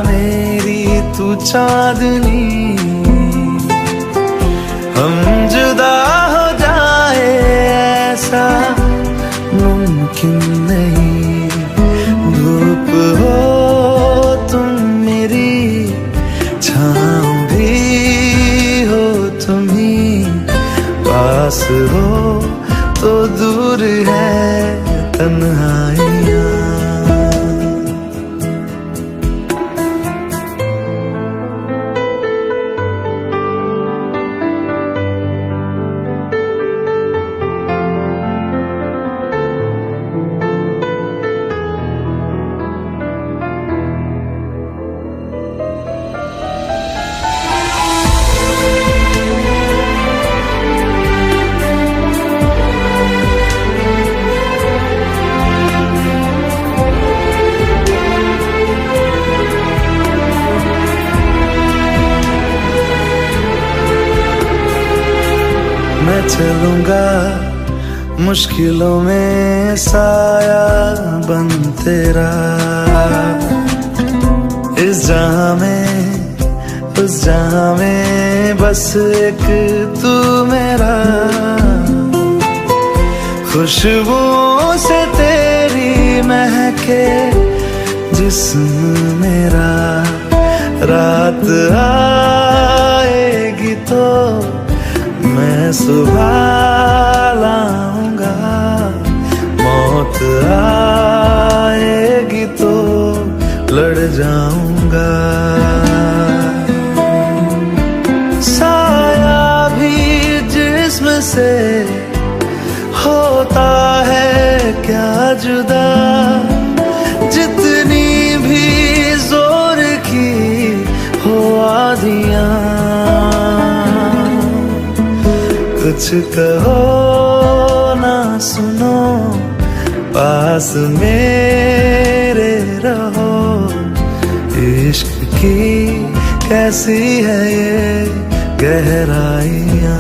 मेरी तू चांदनी। हम जुदा हो जाए ऐसा मुमकिन नहीं, धूप हो तुम मेरी, छाँव हो तुम ही, पास हो तो दूर है तन्हाइयाँ। मैं चलूंगा मुश्किलों में साया बन तेरा, इस जहां में उस जहां में बस एक तू मेरा। खुशबुओं से तेरी महके जिस्म मेरा, रात आएगी तो मैं सुबह लाऊंगा, मौत आएगी तो लड़ जाऊंगा। साया भी जिस्म से होता है क्या जुदा, जितनी भी जोर की हो आधियाँ। कुछ कहो ना सुनो, पास मेरे रहो। इश्क की कैसी है ये गहराइयाँ।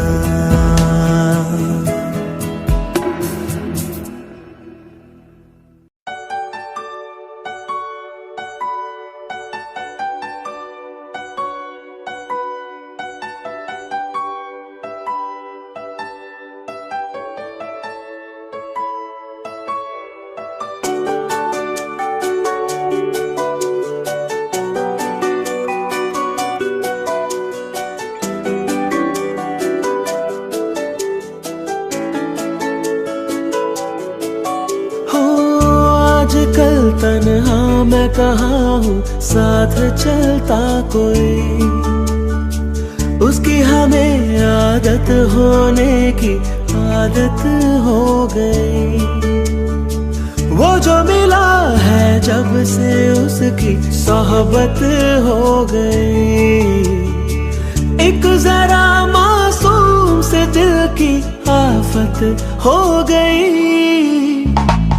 आजकल तन्हा मैं कहाँ हूँ, साथ चलता कोई, उसकी हमें आदत होने की आदत हो गई। वो जो मिला है जब से उसकी सोहबत हो गई। एक जरा मासूम से दिल की आफत हो गई।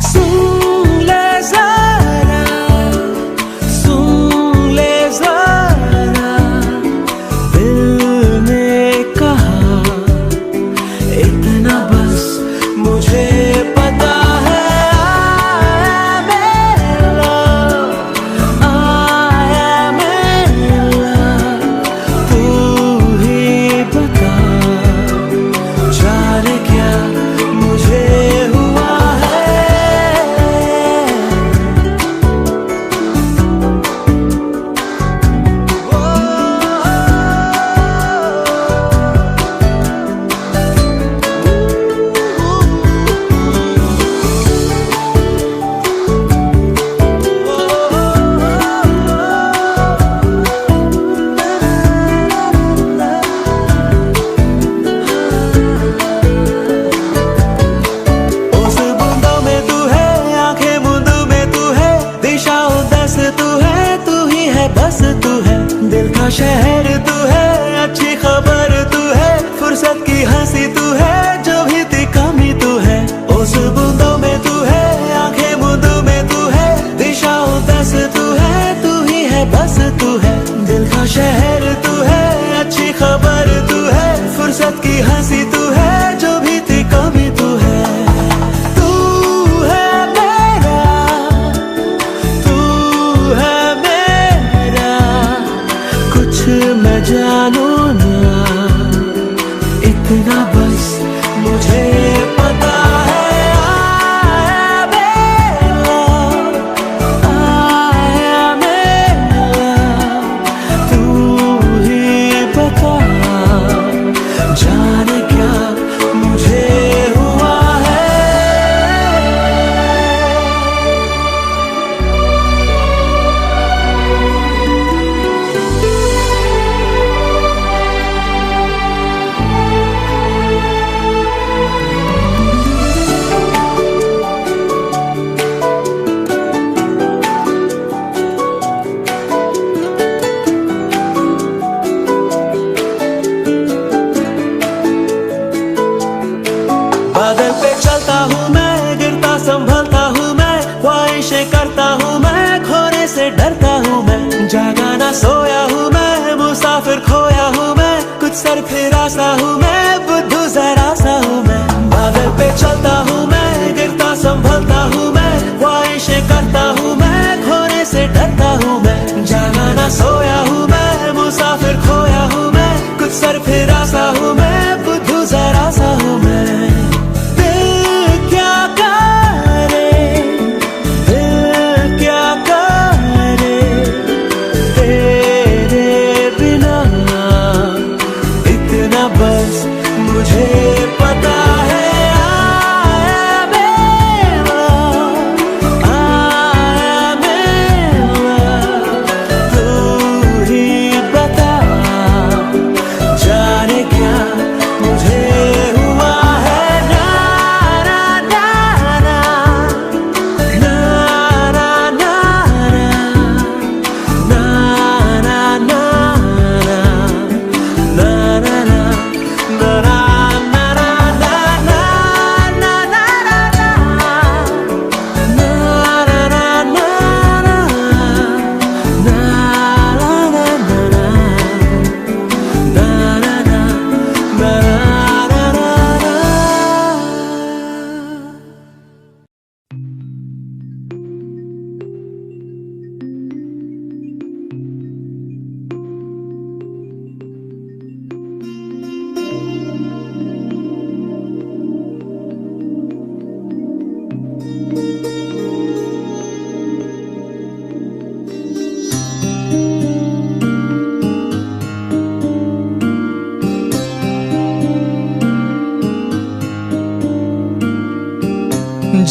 सुन ले जरा, सुन ले जरा, हंसी तू है, जो भी थी कभी तू है। तू है मेरा, तू है मेरा, कुछ मैं जानू ना, इतना बस मुझे पता है। आया मेरा, तू ही बता, जाने क्या मुझे हुआ है। बादल पे चलता हूँ मैं, गिरता संभलता हूँ मैं, ख्वाहिशें करता हूँ मैं, खोने से डरता हूँ मैं। जागा ना सोया हूँ मैं, मुसाफिर खोया हूँ मैं, कुछ सरफिरा सा हूँ मैं, बुद्धू जरा सा हूँ मैं। बादल पे चलता हूँ मैं, गिरता संभलता हूँ मैं, ख्वाहिशें करता हूँ मैं, खोने से डरता हूँ मैं। जागा ना सोया हूँ मैं, मुसाफिर खोया हूँ मैं, कुछ सरफिरा सा हूँ मैं, बुद्धू जरा सा हूँ मैं। बस मुझे पता है। आया मेरा, आया मेरा, तू ही बता, जाने क्या मुझे हुआ है। ना ना ना ना ना ना ना ना ना ना।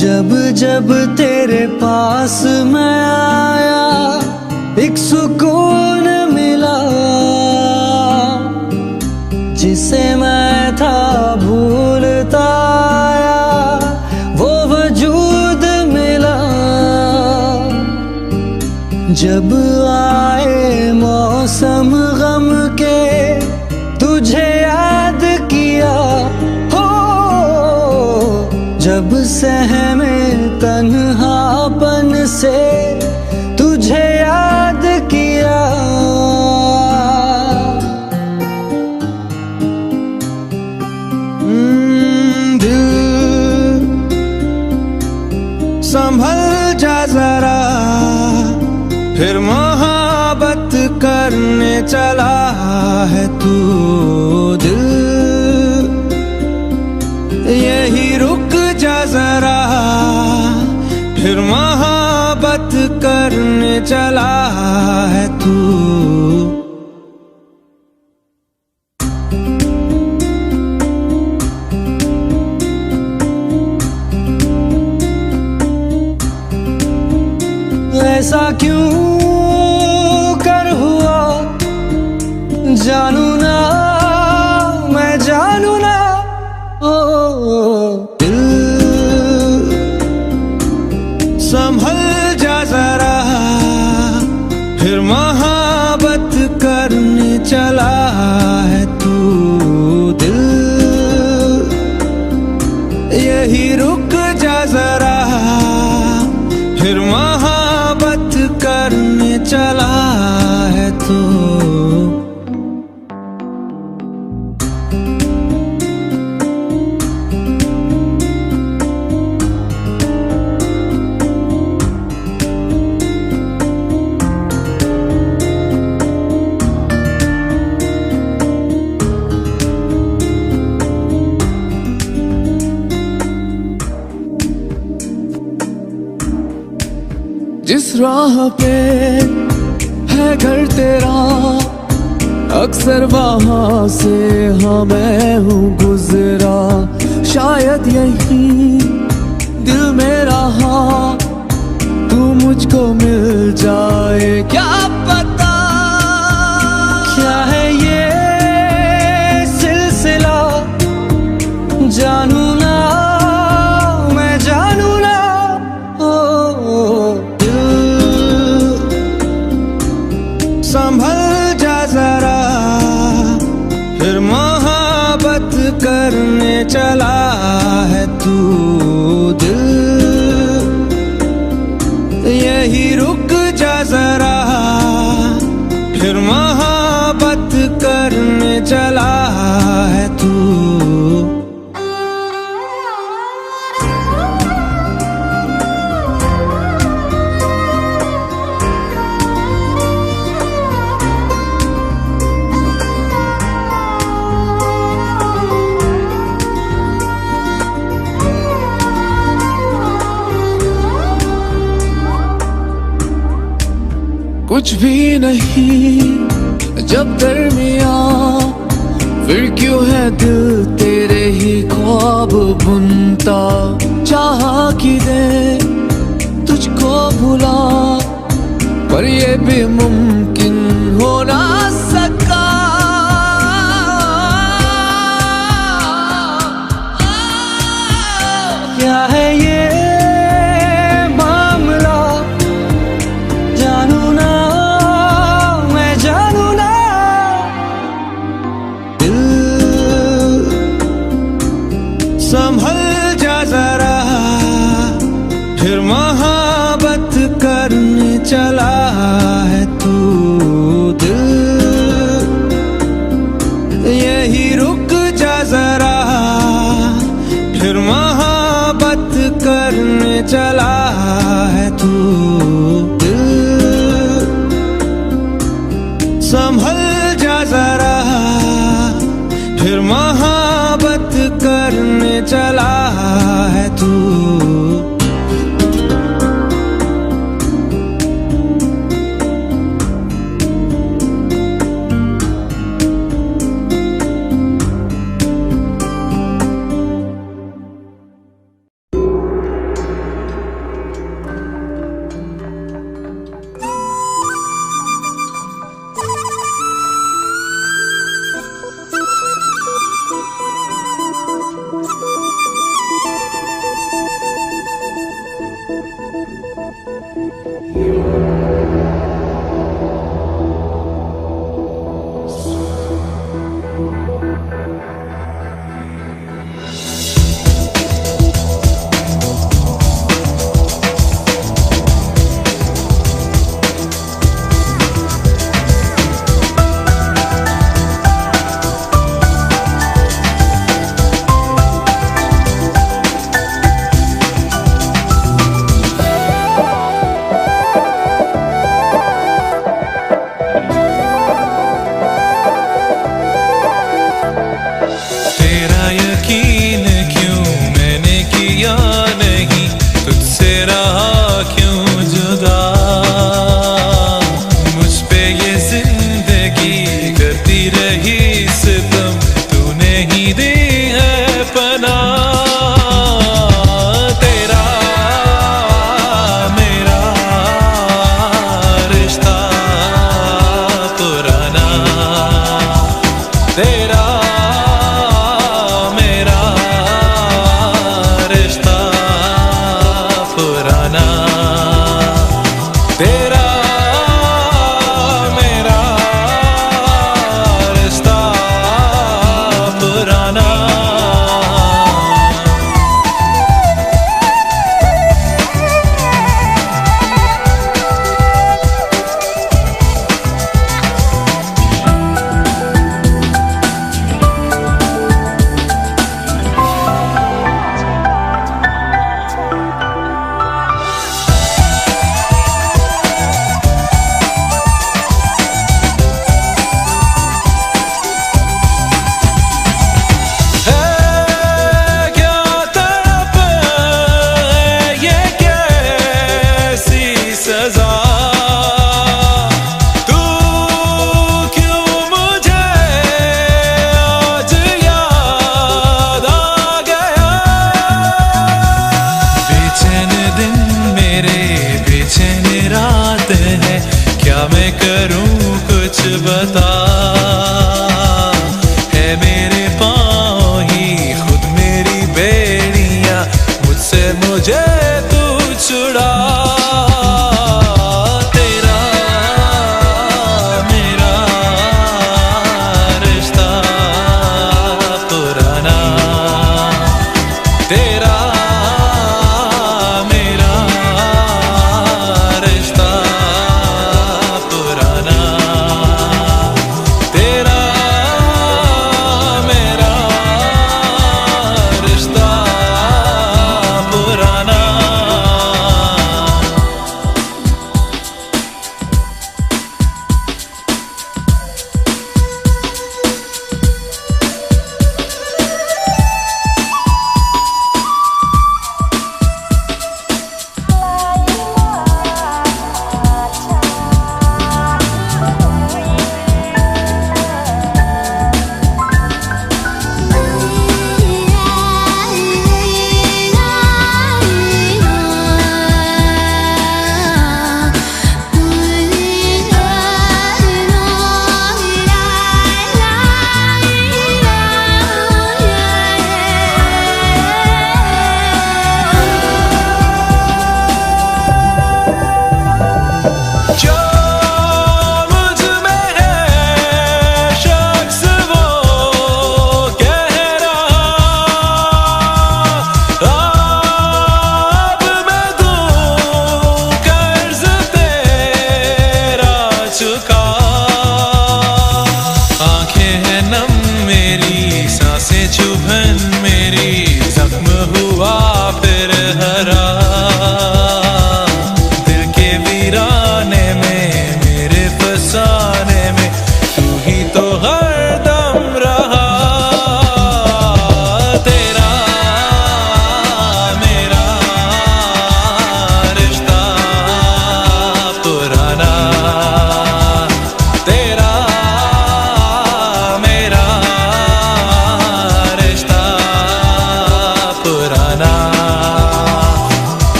जब जब तेरे पास मैं आया, एक सुकून मिला, जिसे मैं था भूलता आया, वो वजूद मिला। जब आए मौसम गम के, तुझे याद किया हो, जब सहमे तन्हापन से, तुझे याद किया। दिल संभल जा जरा, फिर मोहब्बत करने चला है तू। दिल यही रुक जा जरा, फिर मोहब्बत करने चला है तू। ऐसा क्यों कर हुआ, जानू ना, मैं जानू ना। ओ दिल संभल जा जरा, फिर मोहब्बत करने चला है तू। दिल यही रुक जा जरा, फिर मोहब्बत करने जिस राह पे है घर तेरा, अक्सर वहां से हाँ मैं हूँ गुजरा। शायद यही दिल में रहा तू मुझको मिल जाए, क्या पता क्या है ये सिलसिला। जानू ना मैं जानू ना, ओ दिल संभल जा जरा, फिर मोहब्बत करने चला है तू। दिल यही रुक जा जरा, फिर मोहब्बत करने चला है तू। कुछ भी नहीं जब दरमिया, फिर क्यों है दिल तेरे ही ख्वाब बुनता। चाह कि दे तुझको भुला, पर ये भी मुमकिन हो ना सका। क्या है ये संभल जा जरा, फिर मोहब्बत करने चला है तू। दिल यही रुक जा जरा, फिर मोहब्बत करने चला है तू। दिल संभल जा जरा, फिर मोहब्बत करने चला है तू। तेरा मेरा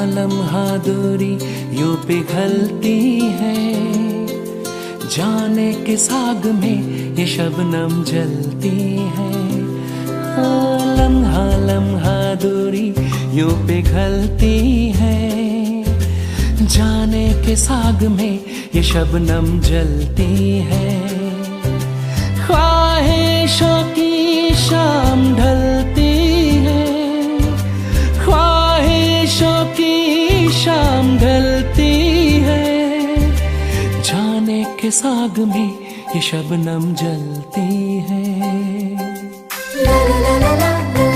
लम्हा दूरी यूं पिघलती है, जाने के साग में ये शबनम जलती है। लम्हा लम्हा दूरी यूं पिघलती है, जाने के साग में ये शबनम जलती है। ख्वाहिशों की शाम ढलती है, ख्वाहिशों की शाम ढलती है, जाने के साग में ये शबनम जलती है। ला ला ला ला ला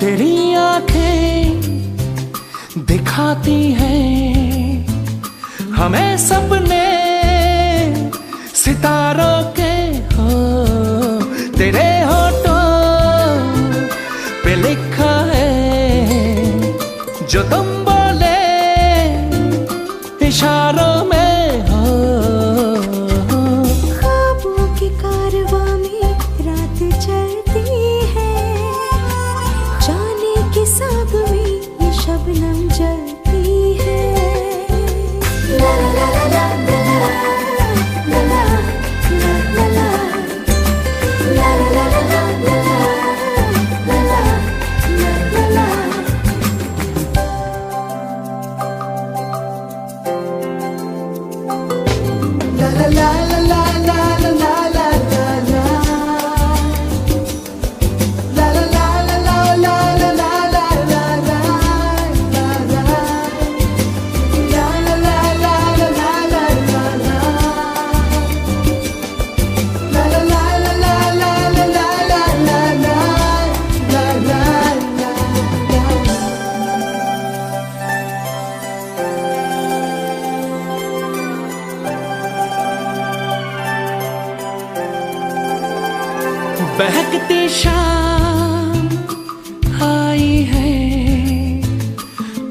तेरी आंखें दिखाती हैं हमें सपने सितारों के, हो तेरे होठों पे लिखा है जो तुम बोले इशारों में, हो ख्वाबों की कारवां में रात चलती है, जाने के साग में ये शबनम जलती है। ला ला ला ला ला ला ला ला ला ला ला ला ला। बहकती शाम आई है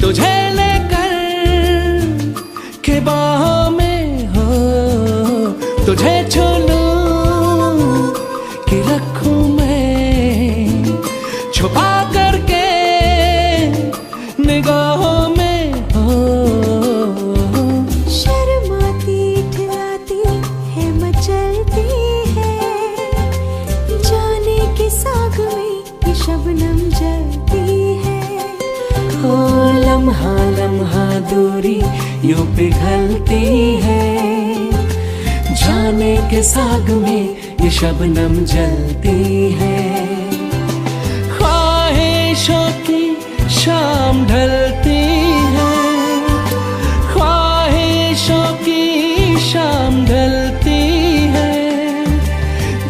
तुझे लेकर के बाहों में, हो तुझे छू लूं कि रखूं मैं छुपा करके निगाहों में, हो शर्माती ठिलाती है मचलती है, जाने के साग में ये शबनम जलती है। ओ लम्हा लम्हा दूरी यूं पिघलती है, जाने के साग में ये शबनम जलती है। ख्वाहिशों की शाम ढलती है, ख्वाहिशों की शाम ढलती है,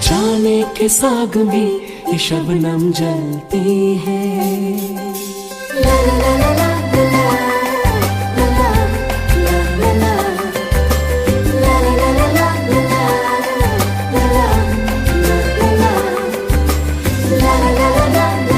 जाने के साग में ये शबनम जलती है। ला ला ला ला ला la la la la